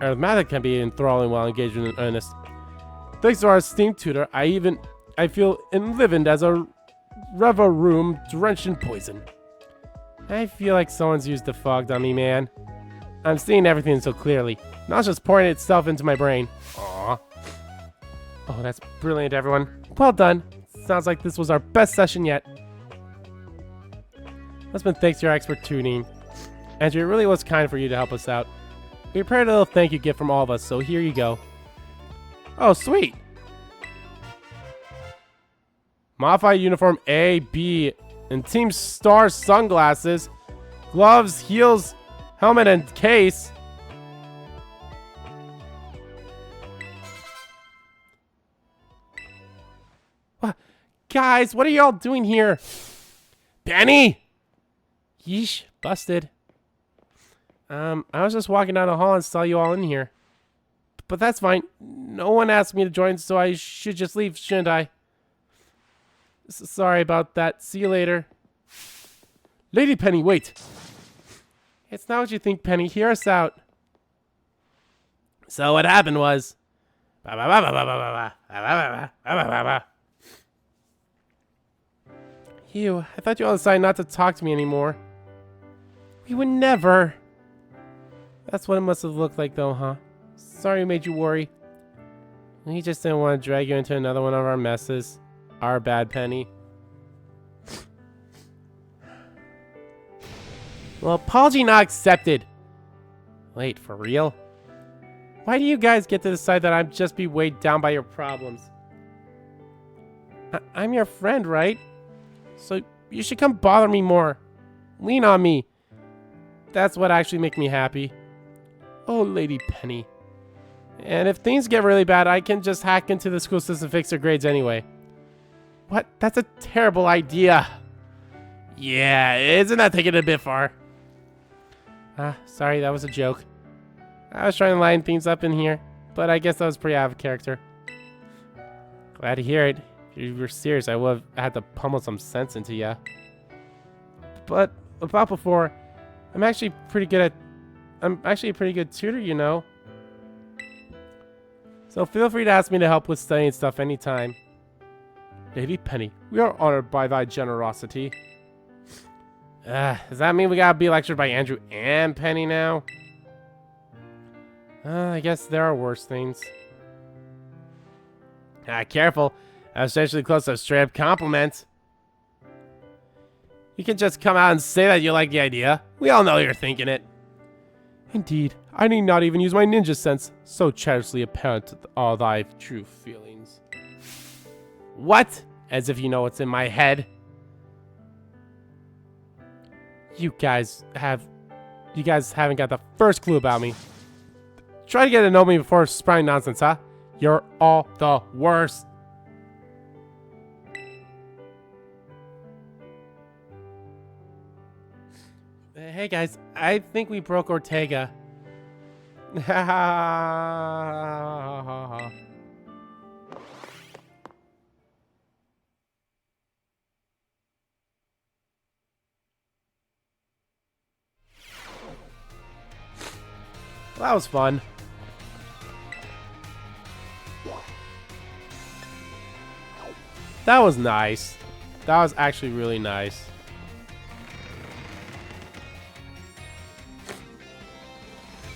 A: arithmetic can be enthralling while engaged in earnest. Thanks to our esteemed tutor, I feel enlivened as a revel room drenched in poison. I feel like someone's used the fog on me, man. I'm seeing everything so clearly. Not just pouring itself into my brain. Aww. Oh, that's brilliant, everyone. Well done. Sounds like this was our best session yet. That's been thanks to your expert tuning. Andrew, it really was kind for you to help us out. We prepared a little thank you gift from all of us, so here you go. Oh, sweet. Modified uniform A, B, and Team Star sunglasses, gloves, heels, helmet, and case. What? Guys, what are y'all doing here? Penny! Yeesh, busted. I was just walking down the hall and saw you all in here. But that's fine. No one asked me to join, so I should just leave, shouldn't I? Sorry about that. See you later. Lady Penny, wait. It's not what you think, Penny. Hear us out. So what happened was... You, I thought you all decided not to talk to me anymore. We would never. That's what it must have looked like though, huh? Sorry we made you worry. We just didn't want to drag you into another one of our messes. Our bad, Penny. Well, apology not accepted. Wait, for real? Why do you guys get to decide that I'm just be weighed down by your problems? I'm your friend, right? So you should come bother me more. Lean on me. That's what actually makes me happy. Oh, Lady Penny. And if things get really bad, I can just hack into the school system to fix their grades anyway. What? That's a terrible idea. Yeah, isn't that taking it a bit far? Sorry, that was a joke. I was trying to line things up in here, but I guess that was pretty out of character. Glad to hear it. If you were serious, I would have had to pummel some sense into ya. But about before, I'm actually a pretty good tutor, you know. So feel free to ask me to help with studying stuff anytime. Lady Penny, we are honored by thy generosity. Does that mean we gotta be lectured by Andrew and Penny now? I guess there are worse things. Careful. I was essentially close to a straight up compliment. You can just come out and say that you like the idea. We all know you're thinking it. Indeed, I need not even use my ninja sense, so childishly apparent are thy true feelings. What? As if you know what's in my head. You guys haven't got the first clue about me. Try to get to know me before sprouting nonsense, huh? You're all the worst. Hey guys, I think we broke Ortega. Well, that was fun. That was nice. That was actually really nice.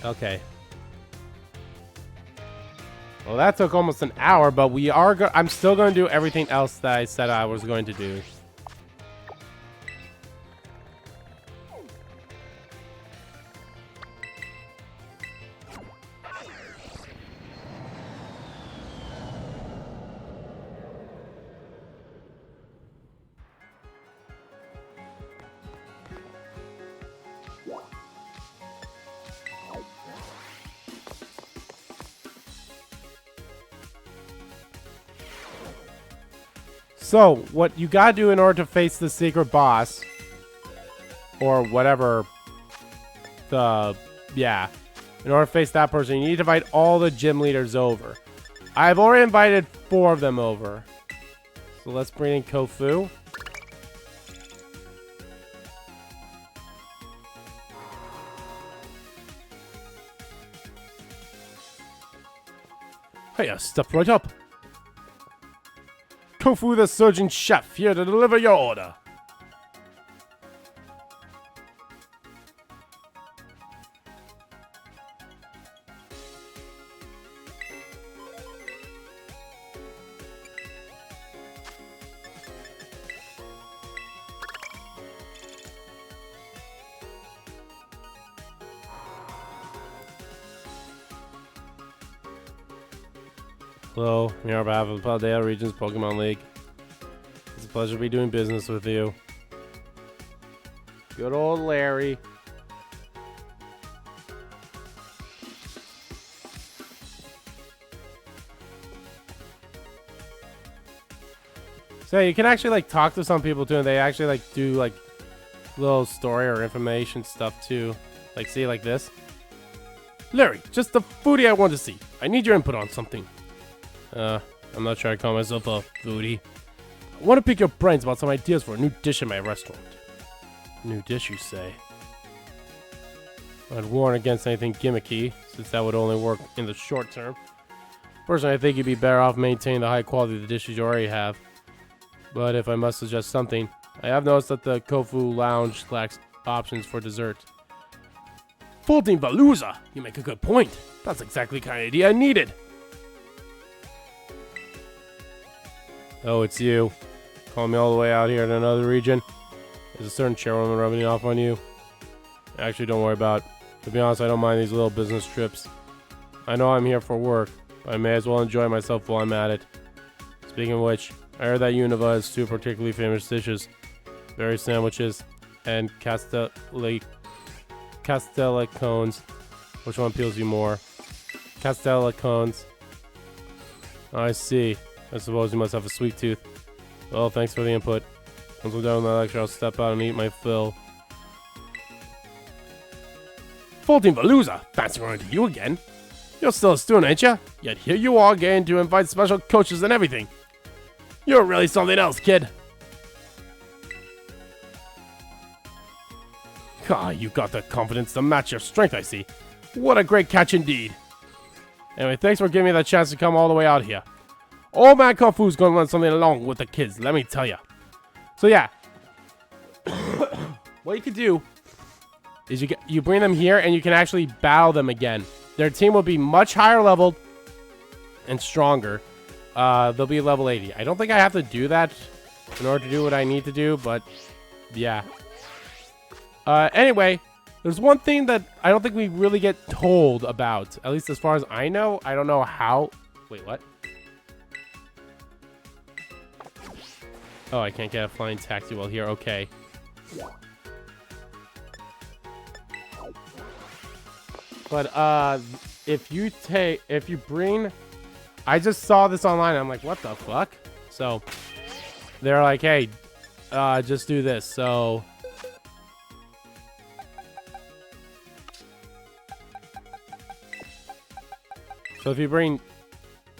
A: Okay. Well, that took almost an hour, but I'm still going to do everything else that I said I was going to do. So, what you gotta do in order to face the secret boss, or whatever, in order to face that person, you need to invite all the gym leaders over. I've already invited 4 of them over. So let's bring in Kofu. Hey, step right up. Kofu, the surgeon chef, here to deliver your order. Hello, we are on behalf of the Paldea Region's Pokemon League. It's a pleasure to be doing business with you. Good old Larry. So you can actually like talk to some people too, and they actually like do like little story or information stuff too. Like see like this. Larry, just the foodie I want to see. I need your input on something. I'm not trying to call myself a foodie. I want to pick your brains about some ideas for a new dish in my restaurant. New dish, you say? I'd warn against anything gimmicky, since that would only work in the short term. Personally, I think you'd be better off maintaining the high quality of the dishes you already have. But if I must suggest something, I have noticed that the Kofu Lounge lacks options for dessert. Folding Veluza! You make a good point. That's exactly the kind of idea I needed. Oh, it's you. Calling me all the way out here in another region. There's a certain chairwoman rubbing off on you. Actually, don't worry about it. To be honest, I don't mind these little business trips. I know I'm here for work, but I may as well enjoy myself while I'm at it. Speaking of which, I heard that Unova has two particularly famous dishes. Berry sandwiches and Castella cones. Which one appeals you more? Castella cones. I see. I suppose you must have a sweet tooth. Well, thanks for the input. Once I'm done with my lecture, I'll step out and eat my fill. Folding Veluza! Fancy running to you again? You're still a student, ain't ya? Yet here you are getting to invite special coaches and everything. You're really something else, kid. God, you got the confidence to match your strength, I see. What a great catch indeed. Anyway, thanks for giving me the chance to come all the way out here. Old Man Kung Fu's gonna learn something along with the kids, let me tell ya. So yeah, what you could do is you bring them here and you can actually battle them again. Their team will be much higher leveled and stronger. They'll be level 80. I don't think I have to do that in order to do what I need to do, but yeah. Anyway, there's one thing that I don't think we really get told about, at least as far as I know. I don't know how. Wait, what? Oh, I can't get a flying taxi while here. Okay. But if you bring, I just saw this online. I'm like, what the fuck? So they're like, hey, just do this. So if you bring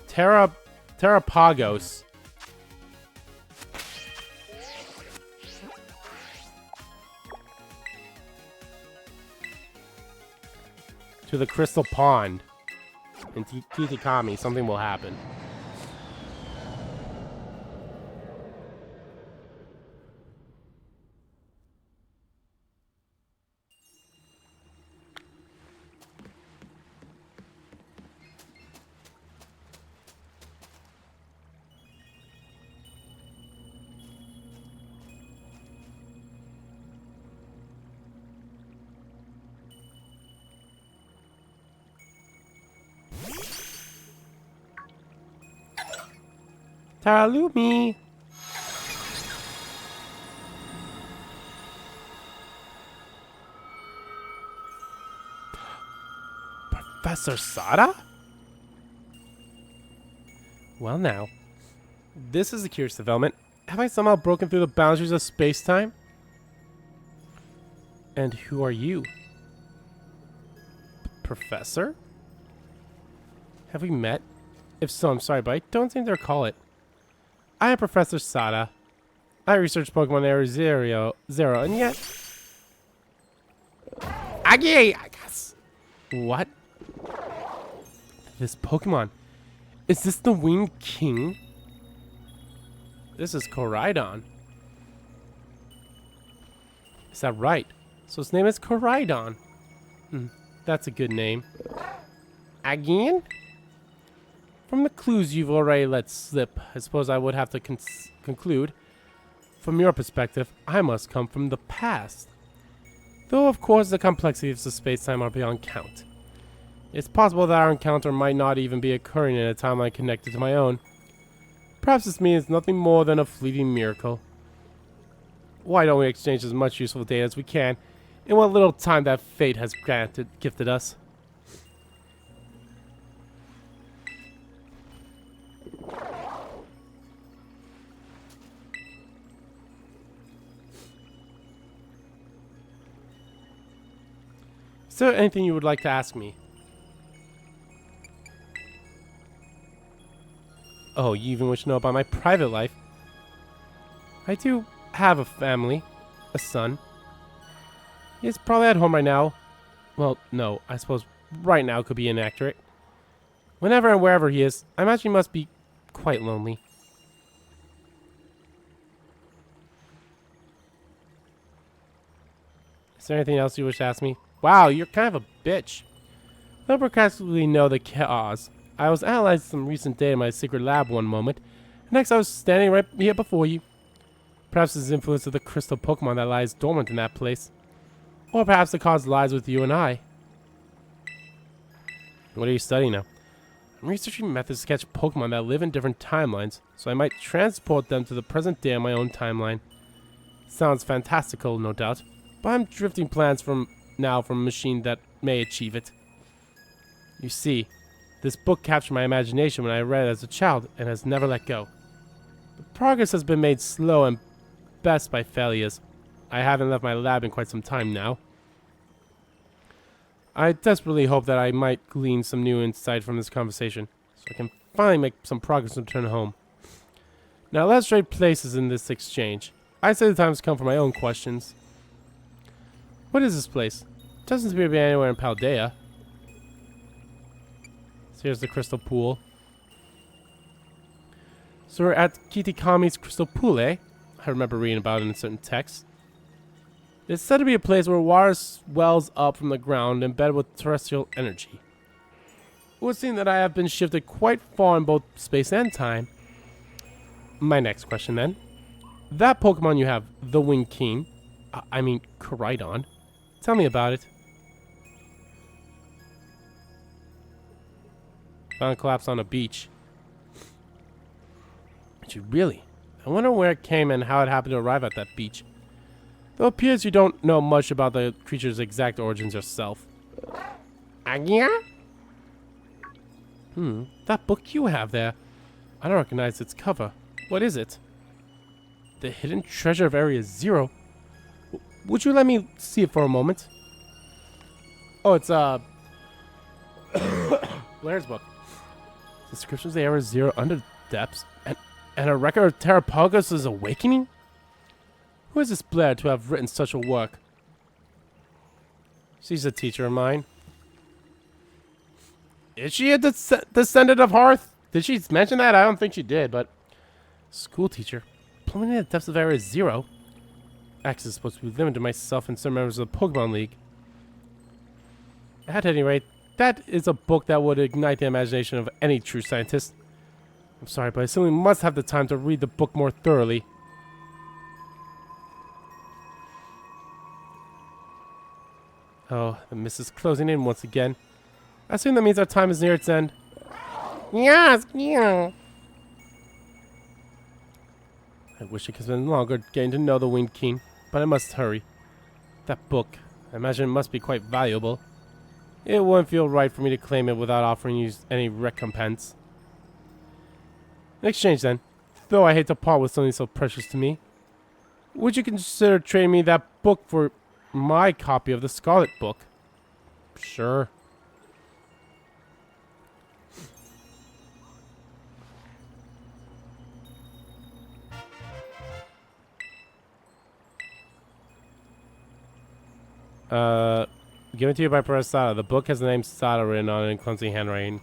A: Terrapagos to the Crystal Pond in Titikami, something will happen. Taralumi. Professor Sada? Well now, this is a curious development. Have I somehow broken through the boundaries of space-time? And who are you? Professor? Have we met? If so, I'm sorry, but I don't seem to recall it. I am Professor Sada. I research Pokemon Area Zero, and yet... Aggie! I guess. What? This Pokemon. Is this the Winged King? This is Koraidon. Is that right? So his name is Koraidon. That's a good name. Again? From the clues you've already let slip, I suppose I would have to conclude, from your perspective, I must come from the past. Though, of course, the complexities of space-time are beyond count. It's possible that our encounter might not even be occurring in a timeline connected to my own. Perhaps this means nothing more than a fleeting miracle. Why don't we exchange as much useful data as we can in what little time that fate has gifted us? Is there anything you would like to ask me? Oh, you even wish to know about my private life? I do have a family, a son. He's probably at home right now. Well, no, I suppose right now could be inaccurate. Whenever and wherever he is, I imagine he must be quite lonely. Is there anything else you wish to ask me? Wow, you're kind of a bitch. I don't practically know the cause. I was analyzing some recent data in my secret lab one moment. Next, I was standing right here before you. Perhaps it's the influence of the crystal Pokemon that lies dormant in that place. Or perhaps the cause lies with you and I. What are you studying now? I'm researching methods to catch Pokemon that live in different timelines, so I might transport them to the present day on my own timeline. Sounds fantastical, no doubt, but I'm drifting plans from a machine that may achieve it. You see, this book captured my imagination when I read it as a child and has never let go. The progress has been made slow and best by failures. I haven't left my lab in quite some time now. I desperately hope that I might glean some new insight from this conversation, so I can finally make some progress and return home. Now let's trade places in this exchange. I say the time has come for my own questions. What is this place? It doesn't appear to be anywhere in Paldea. So here's the crystal pool. So we're at Kitakami's crystal pool, eh? I remember reading about it in certain texts. It's said to be a place where water wells up from the ground embedded with terrestrial energy. It would seem that I have been shifted quite far in both space and time. My next question then. That Pokemon you have, the Winking, Koraidon. Tell me about it. Found a collapse on a beach. Did you really? I wonder where it came and how it happened to arrive at that beach. Though it appears you don't know much about the creature's exact origins yourself. Yeah? That book you have there. I don't recognize its cover. What is it? The Hidden Treasure of Area Zero? Would you let me see it for a moment? Oh, it's Blair's book. Descriptions of the Area Zero under the depths and a record of Terrapagos' awakening? Who is this Blair to have written such a work? She's a teacher of mine. Is she a descendant of Hearth? Did she mention that? I don't think she did, but... School teacher? Plummeting at the depths of Area Zero? Access is supposed to be limited to myself and some members of the Pokemon League. At any rate, that is a book that would ignite the imagination of any true scientist. I'm sorry, but I simply must have the time to read the book more thoroughly. Oh, the mist is closing in once again. I assume that means our time is near its end. Yes, yeah. I wish I could spend longer getting to know the Winking, but I must hurry. That book, I imagine it must be quite valuable. It wouldn't feel right for me to claim it without offering you any recompense. In exchange then, though I hate to part with something so precious to me, would you consider trading me that book for my copy of the Scarlet book? Sure. Given to you by Professor Sada. The book has the name Sada written on it in clumsy handwriting.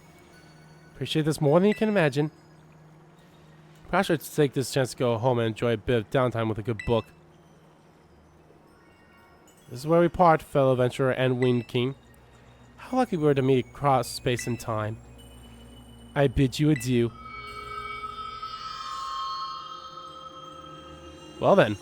A: Appreciate this more than you can imagine. Perhaps I should take this chance to go home and enjoy a bit of downtime with a good book. This is where we part, fellow adventurer and Winking. How lucky we were to meet across space and time. I bid you adieu. Well then.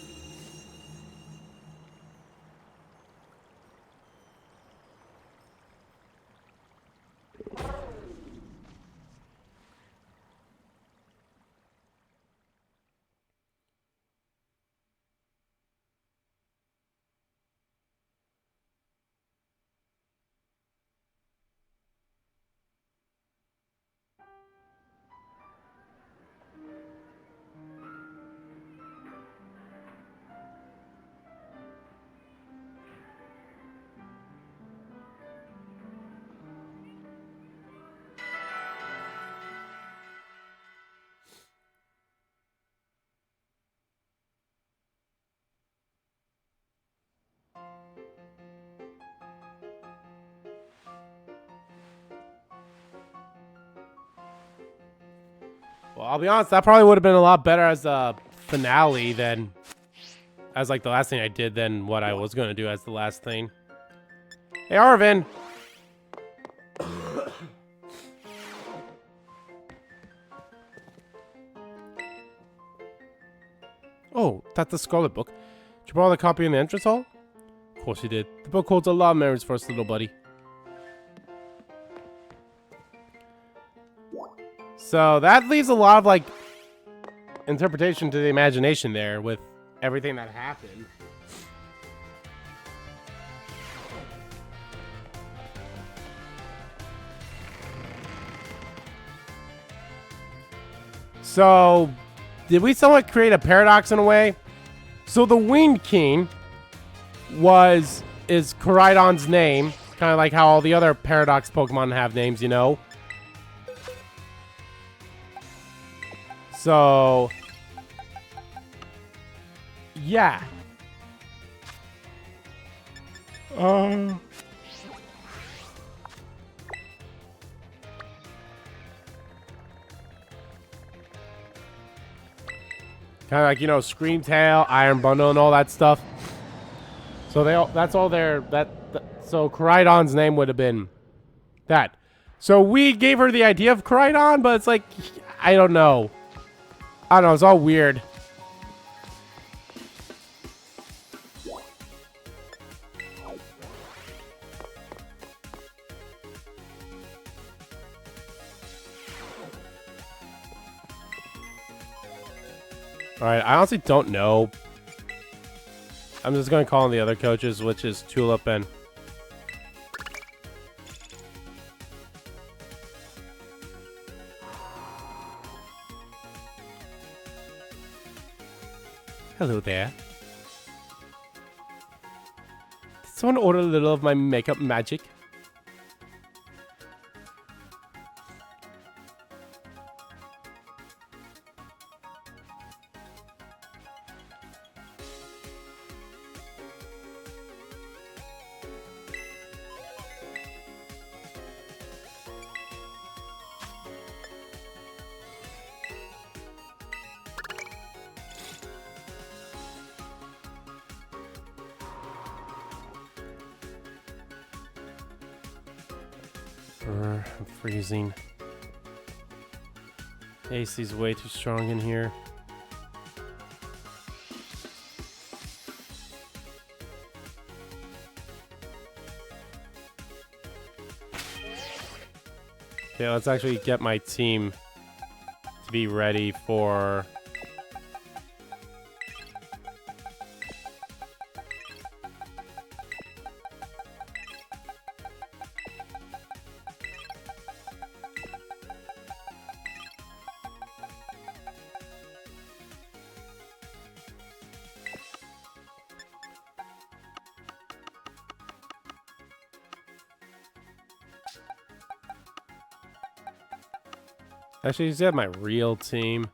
A: Well, I'll be honest, that probably would have been a lot better as a finale than as like the last thing I did than what I was gonna do as the last thing. Hey, Arvin. Oh, that's the Scarlet book. Did you borrow the copy in the entrance hall? Of course you did. The book holds a lot of memories for us, little buddy. So that leaves a lot of like interpretation to the imagination there with everything that happened. So, did we somewhat create a paradox in a way? So the Wind King is Koraidon's name, kind of like how all the other paradox Pokemon have names, you know? So, yeah. Kind of like, you know, Screamtail, Iron Bundle, and all that stuff. So that's all their, so Koraidon's name would have been that. So we gave her the idea of Koraidon, but it's like, I don't know. It's all weird. Alright, I honestly don't know. I'm just going to call on the other coaches, which is Tulip and... Hello there. Did someone order a little of my makeup magic? I'm freezing. AC's way too strong in here. Okay, let's actually get my team to be ready for... Actually, he's got my real team.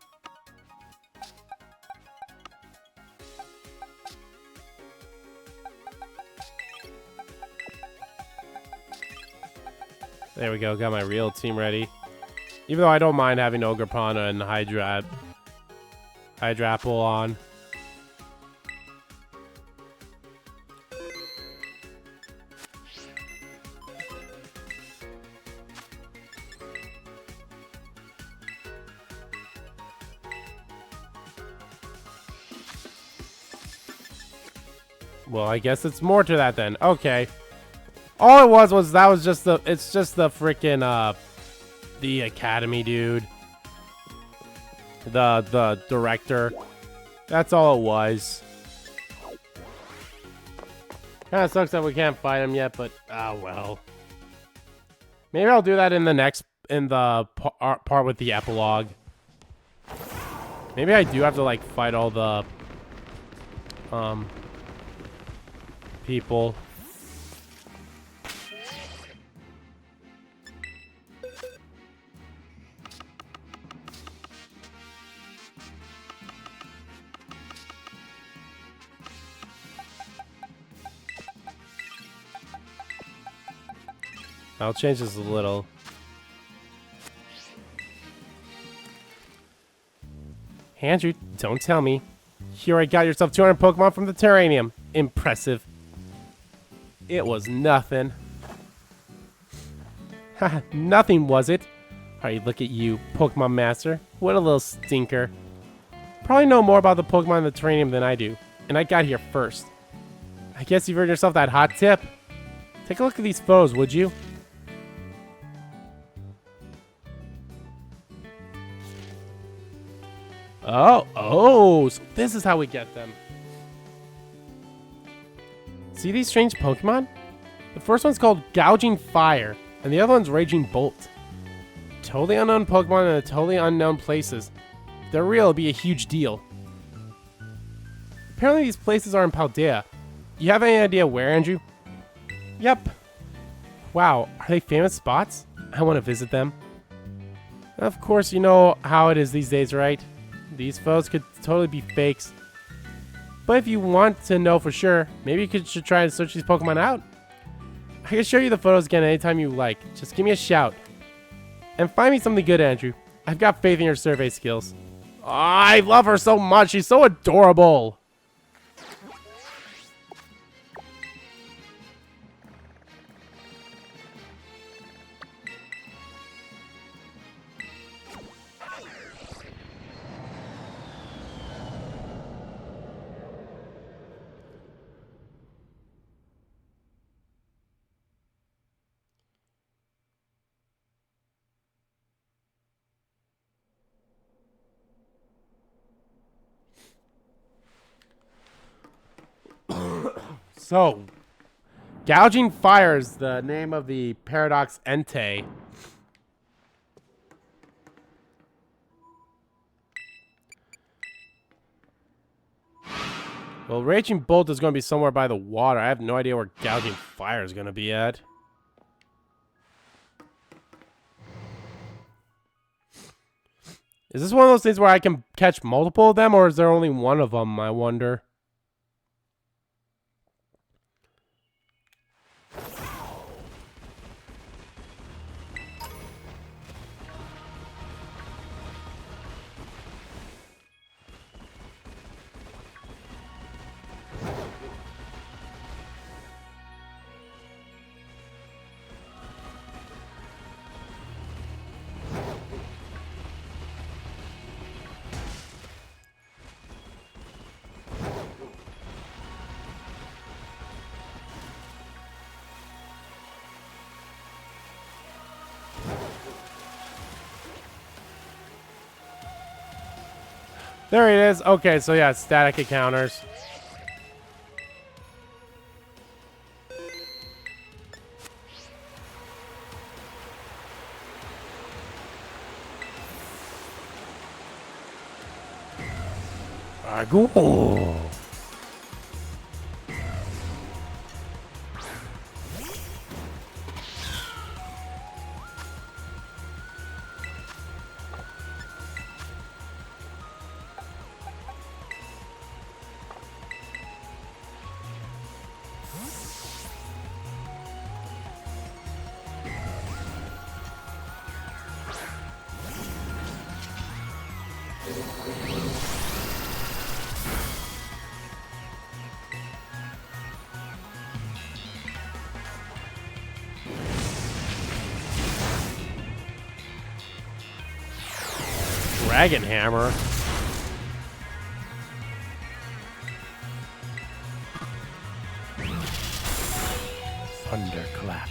A: There we go, got my real team ready. Even though I don't mind having Ogrepana and Hydrapple on. Well, I guess it's more to that then. Okay. All it was just the, it's just the freaking, the Academy dude. The director. That's all it was. Kinda sucks that we can't fight him yet, but, well. Maybe I'll do that in the next, in the part with the epilogue. Maybe I do have to, like, fight all the, people. I'll change this a little. Andrew, don't tell me. Here, I got yourself 200 Pokemon from the Terranium. Impressive. It was nothing. Haha, nothing was it? Alright, look at you, Pokemon Master. What a little stinker. Probably know more about the Pokemon in the Terranium than I do. And I got here first. I guess you've earned yourself that hot tip. Take a look at these photos, would you? Oh, so this is how we get them. See these strange Pokemon? The first one's called Gouging Fire, and the other one's Raging Bolt. Totally unknown Pokemon in a totally unknown places. If they're real, it'll be a huge deal. Apparently these places are in Paldea. You have any idea where, Andrew? Yep. Wow, are they famous spots? I want to visit them. Of course, you know how it is these days, right? These photos could totally be fakes. But if you want to know for sure, maybe you should try and search these Pokemon out. I can show you the photos again anytime you like. Just give me a shout. And find me something good, Andrew. I've got faith in your survey skills. Oh, I love her so much. She's so adorable. So, Gouging Fire is the name of the Paradox Entei. Well, Raging Bolt is going to be somewhere by the water. I have no idea where Gouging Fire is going to be at. Is this one of those things where I can catch multiple of them, or is there only one of them, I wonder? There it is. Okay, so yeah, static encounters. Go. Dragon Hammer. Thunderclap.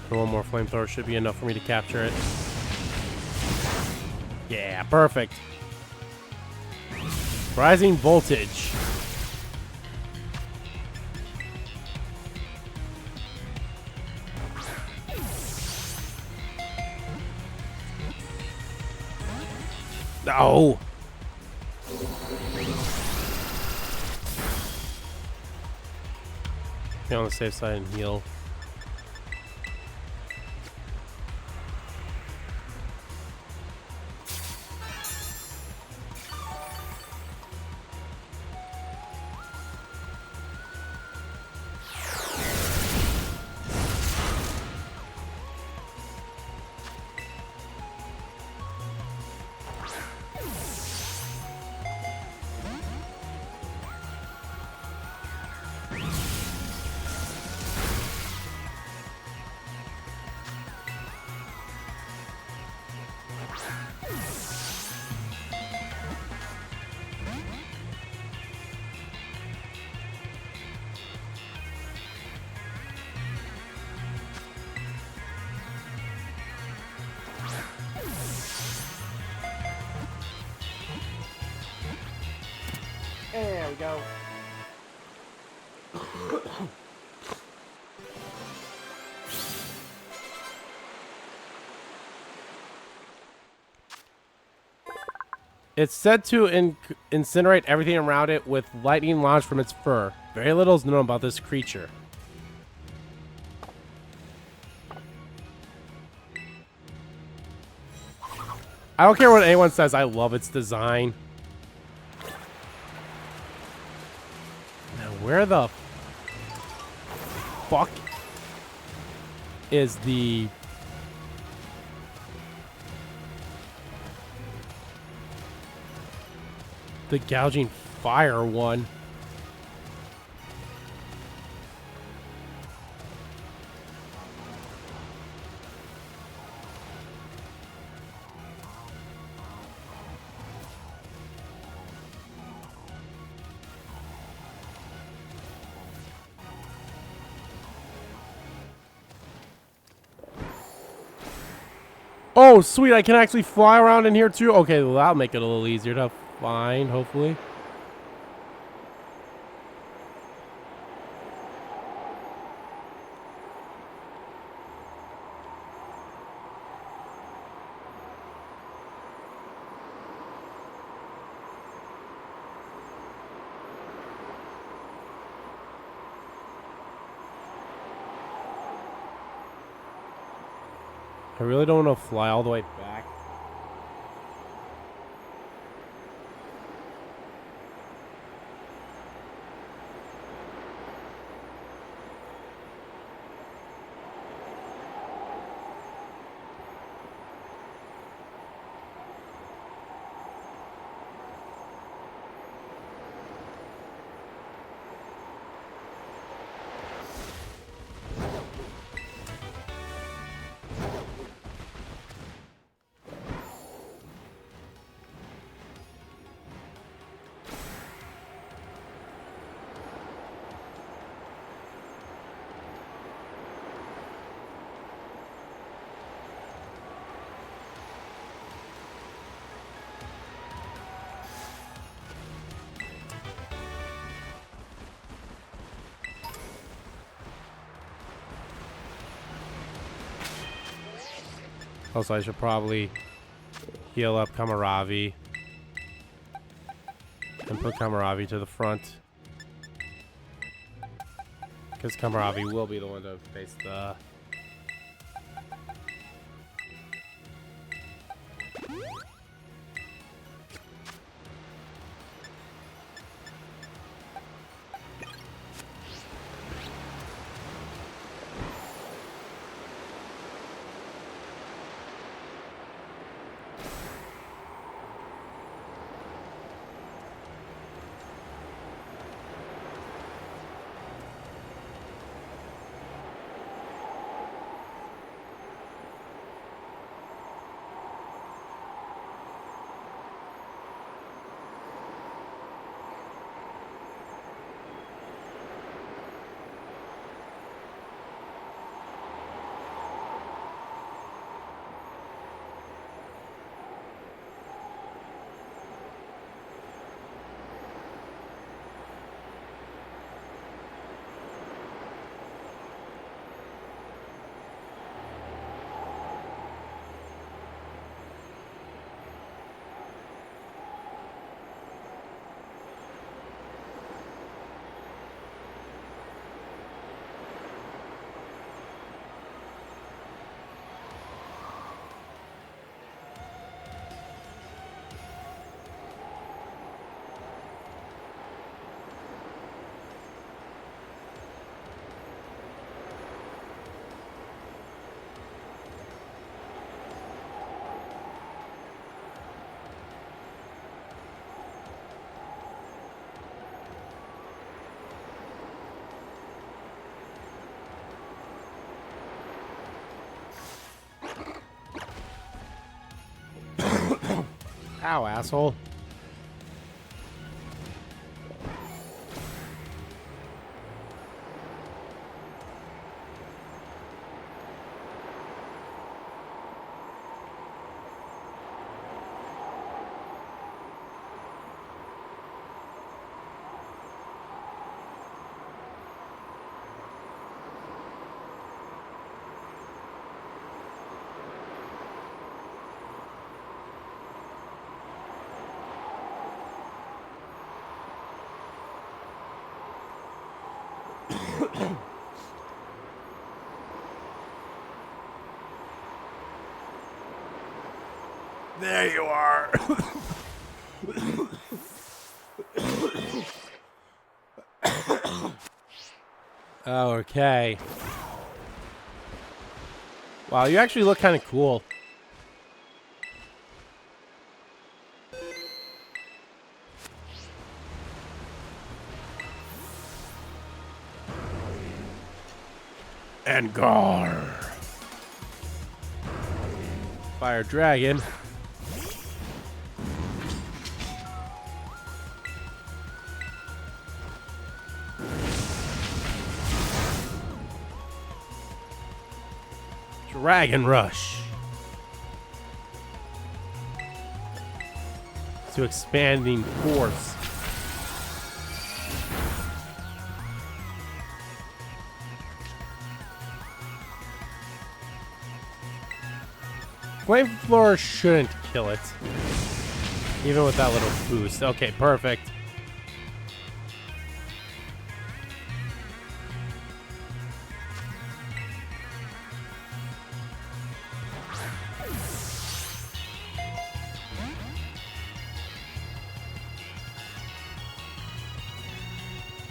A: One more flamethrower should be enough for me to capture it. Yeah, perfect. Rising voltage. No. Be on the safe side and heal. There we go. It's said to incinerate everything around it with lightning launched from its fur. Very little is known about this creature. I don't care what anyone says, I love its design. Now, where the fuck is the... the gouging fire one? Oh, sweet, I can actually fly around in here too? Okay, well, that'll make it a little easier to find, hopefully. I really don't want to fly all the way back. Also, I should probably heal up Kamaravi and put Kamaravi to the front, because Kamaravi will be the one to face the... Ow, asshole. There you are. Okay. Wow, you actually look kind of cool. And Gar. Fire Dragon. Dragon Rush. To expanding force. Flamethrower shouldn't kill it. Even with that little boost. Okay, perfect.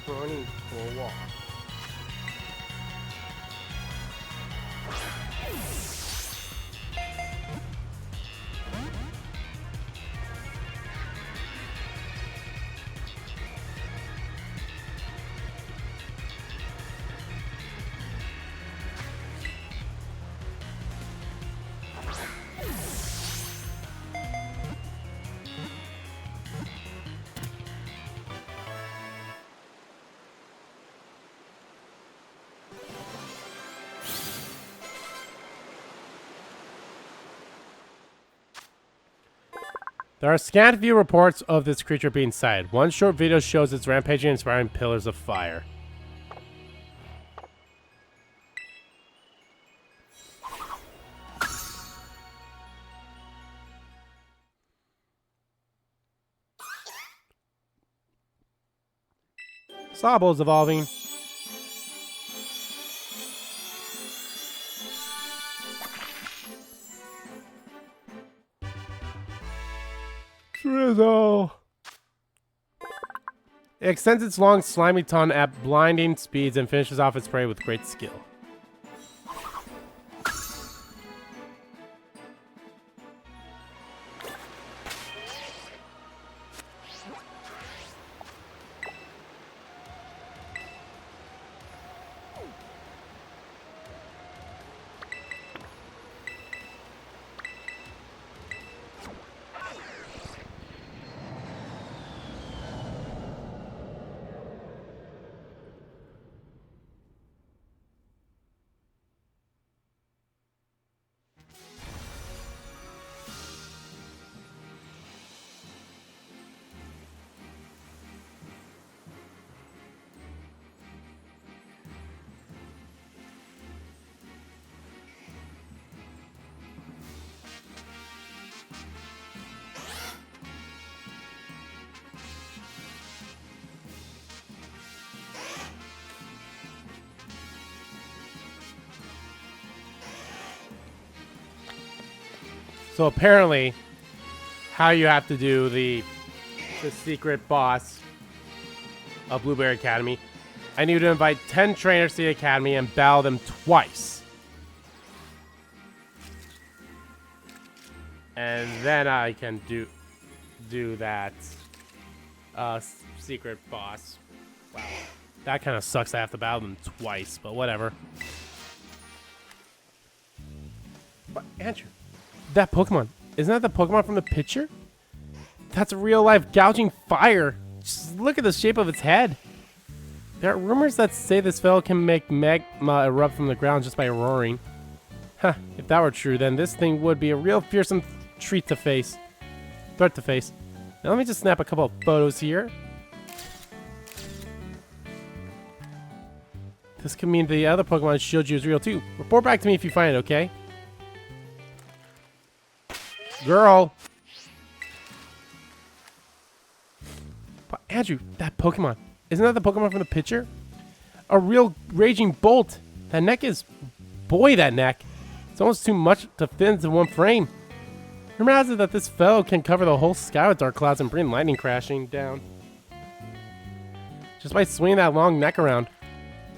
A: Running for a walk. There are scant few reports of this creature being sighted. One short video shows its rampaging and inspiring pillars of fire. Sabo's evolving. Drizzle. It extends its long, slimy tongue at blinding speeds and finishes off its prey with great skill. So apparently, how you have to do the secret boss of Blueberry Academy, I need to invite 10 trainers to the academy and battle them twice. And then I can do that secret boss. Wow. That kind of sucks. I have to battle them twice, but whatever. But Andrew, that Pokemon, isn't that the Pokemon from the picture? That's a real-life gouging fire. Just look at the shape of its head. There are rumors that say this fellow can make magma erupt from the ground just by roaring. Huh, if that were true, then this thing would be a real fearsome threat to face. Now let me just snap a couple of photos here. This could mean the other Pokemon I showed you is real too. Report back to me if you find it, okay? Girl! But Andrew, that Pokemon. Isn't that the Pokemon from the picture? A real raging bolt. That neck is... Boy, that neck. It's almost too much to fit into one frame. Rumor has it that this fellow can cover the whole sky with dark clouds and bring lightning crashing down. Just by swinging that long neck around.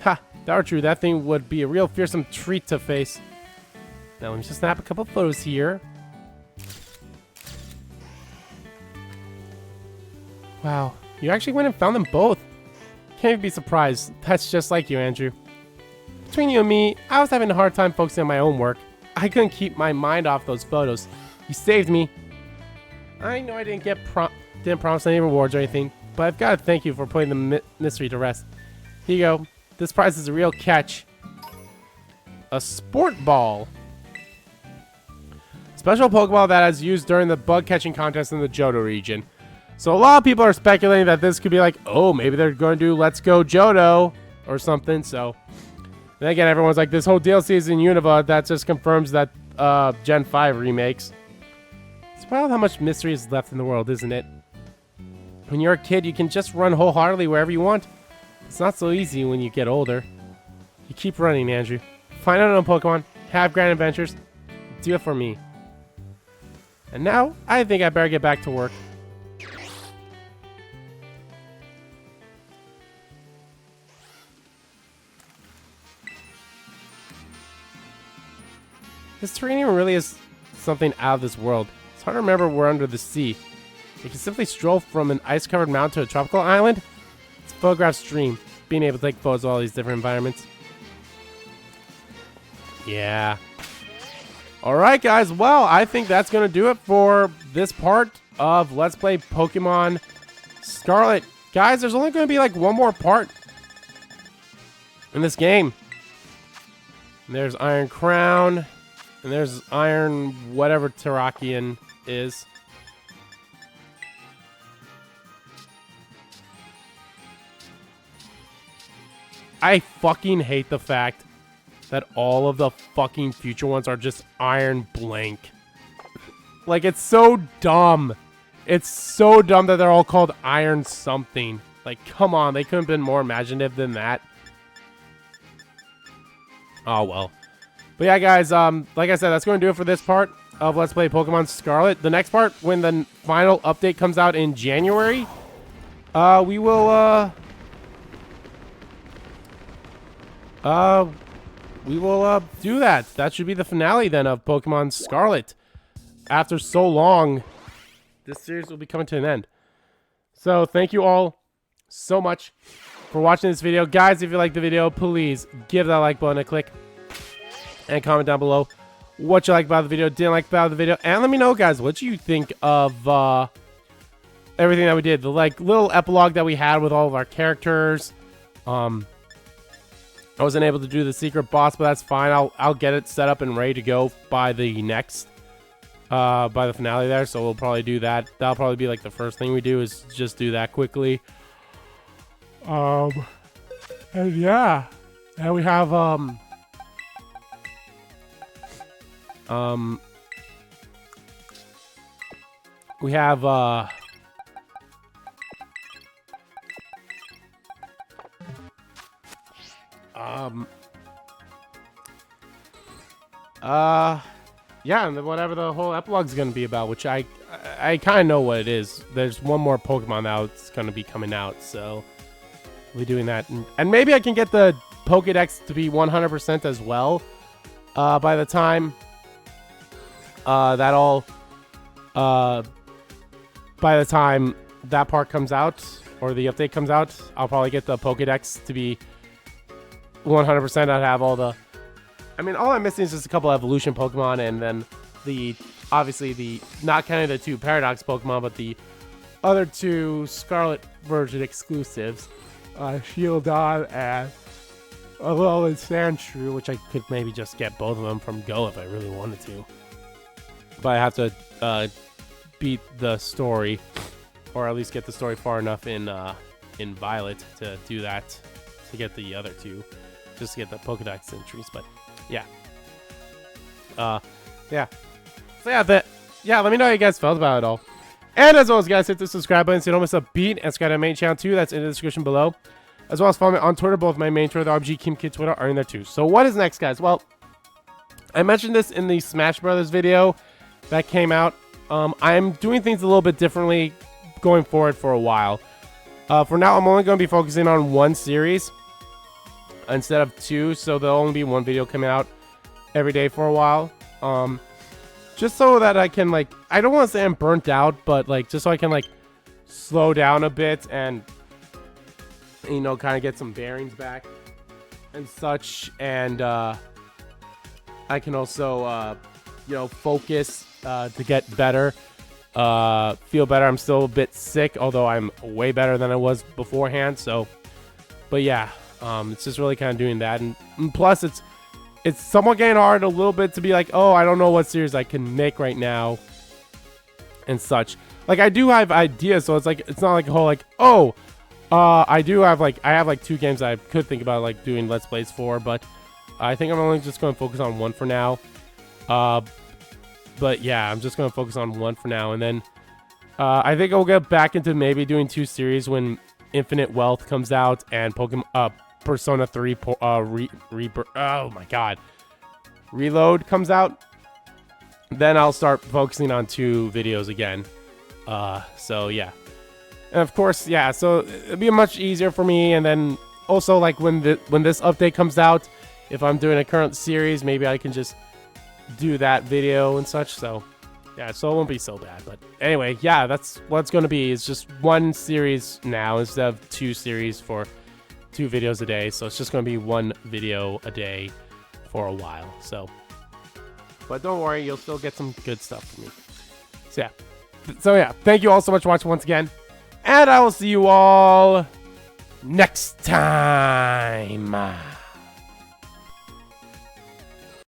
A: Ha! If that were true, that thing would be a real fearsome treat to face. Now let me just snap a couple photos here. Wow, you actually went and found them both. Can't even be surprised. That's just like you, Andrew. Between you and me, I was having a hard time focusing on my own work. I couldn't keep my mind off those photos. You saved me. I know I didn't promise any rewards or anything, but I've got to thank you for putting the mystery to rest. Here you go. This prize is a real catch. A sport ball. Special Pokeball that is used during the bug catching contest in the Johto region. So a lot of people are speculating that this could be like, oh, maybe they're going to do Let's Go Johto or something. So then again, everyone's like, this whole DLC is in Unova. That just confirms that Gen 5 remakes. It's wild how much mystery is left in the world, isn't it? When you're a kid, you can just run wholeheartedly wherever you want. It's not so easy when you get older. You keep running, Andrew. Find out a Pokemon, have grand adventures, do it for me. And now, I think I better get back to work. This terrain really is something out of this world. It's hard to remember we're under the sea. You can simply stroll from an ice-covered mountain to a tropical island. It's a photograph dream, being able to take photos of all these different environments. Yeah. Alright guys, well, I think that's going to do it for this part of Let's Play Pokemon Scarlet. Guys, there's only going to be like one more part in this game. And there's Iron Crown. And there's Iron whatever Terrakion is. I fucking hate the fact that all of the fucking future ones are just Iron blank. Like, it's so dumb. It's so dumb that they're all called Iron something. Like, come on, they couldn't have been more imaginative than that. Oh, well. But yeah, guys, like I said, that's going to do it for this part of Let's Play Pokemon Scarlet. The next part, when the final update comes out in January, we will do that. That should be the finale then of Pokemon Scarlet. After so long, this series will be coming to an end. So thank you all so much for watching this video. Guys, if you liked the video, please give that like button a click. And comment down below what you liked about the video, didn't like about the video. And let me know, guys, what you think of everything that we did. The like little epilogue that we had with all of our characters. I wasn't able to do the secret boss, but that's fine. I'll get it set up and ready to go by the next by the finale there. So we'll probably do that. That'll probably be like the first thing we do is just do that quickly. And yeah. And we have we have yeah, and then whatever the whole epilogue's gonna be about, which I kind of know what it is. There's one more Pokemon that's gonna be coming out, so we'll be doing that, and maybe I can get the Pokédex to be 100% as well by the time by the time that part comes out or the update comes out. I'll probably get the Pokédex to be 100%. I'd have all the, I mean, all I'm missing is just a couple evolution Pokemon, and then obviously the, not counting the 2 Paradox Pokemon, but the other two Scarlet version exclusives, Shieldon and Alolan Sandshrew, which I could maybe just get both of them from Go if I really wanted to. But I have to beat the story, or at least get the story far enough in Violet to do that, to get the other two, just to get the Pokedex entries. But yeah, yeah. So yeah, let me know how you guys felt about it all. And as always, guys, hit the subscribe button so you don't miss a beat, and subscribe to my main channel too. That's in the description below. As well as follow me on Twitter. Both my main Twitter, the RBG Kim Kid Twitter, are in there too. So what is next, guys? Well, I mentioned this in the Smash Brothers video that came out. I'm doing things a little bit differently going forward for a while. For now, I'm only going to be focusing on one series instead of two, so there'll only be one video coming out every day for a while. Just so that I can, like, I don't want to say I'm burnt out, but like just so I can like slow down a bit and, you know, kind of get some bearings back and such, and I can also you know, focus to get better, feel better. I'm still a bit sick, although I'm way better than I was beforehand. So, but yeah, it's just really kind of doing that, and plus it's somewhat getting hard a little bit to be like, oh, I don't know what series I can make right now and such. Like, I do have ideas, so it's like, it's not like a whole like, oh, I have like 2 games I could think about like doing Let's Plays for, but I think I'm only just going to focus on one for now. But yeah, I'm just going to focus on one for now, and then I think I'll get back into maybe doing 2 series when Infinite Wealth comes out and Pokemon Persona 3 oh my god, Reload comes out. Then I'll start focusing on 2 videos again. So yeah, and of course, yeah, so it'll be much easier for me. And then also, like, when this update comes out, if I'm doing a current series, maybe I can just do that video and such. So yeah, so it won't be so bad. But anyway, yeah, that's what it's going to be. It's just 1 series now instead of 2 series for 2 videos a day. So it's just going to be 1 video a day for a while. So, but don't worry, you'll still get some good stuff from me. So yeah, thank you all so much for watching once again, and I will see you all next time.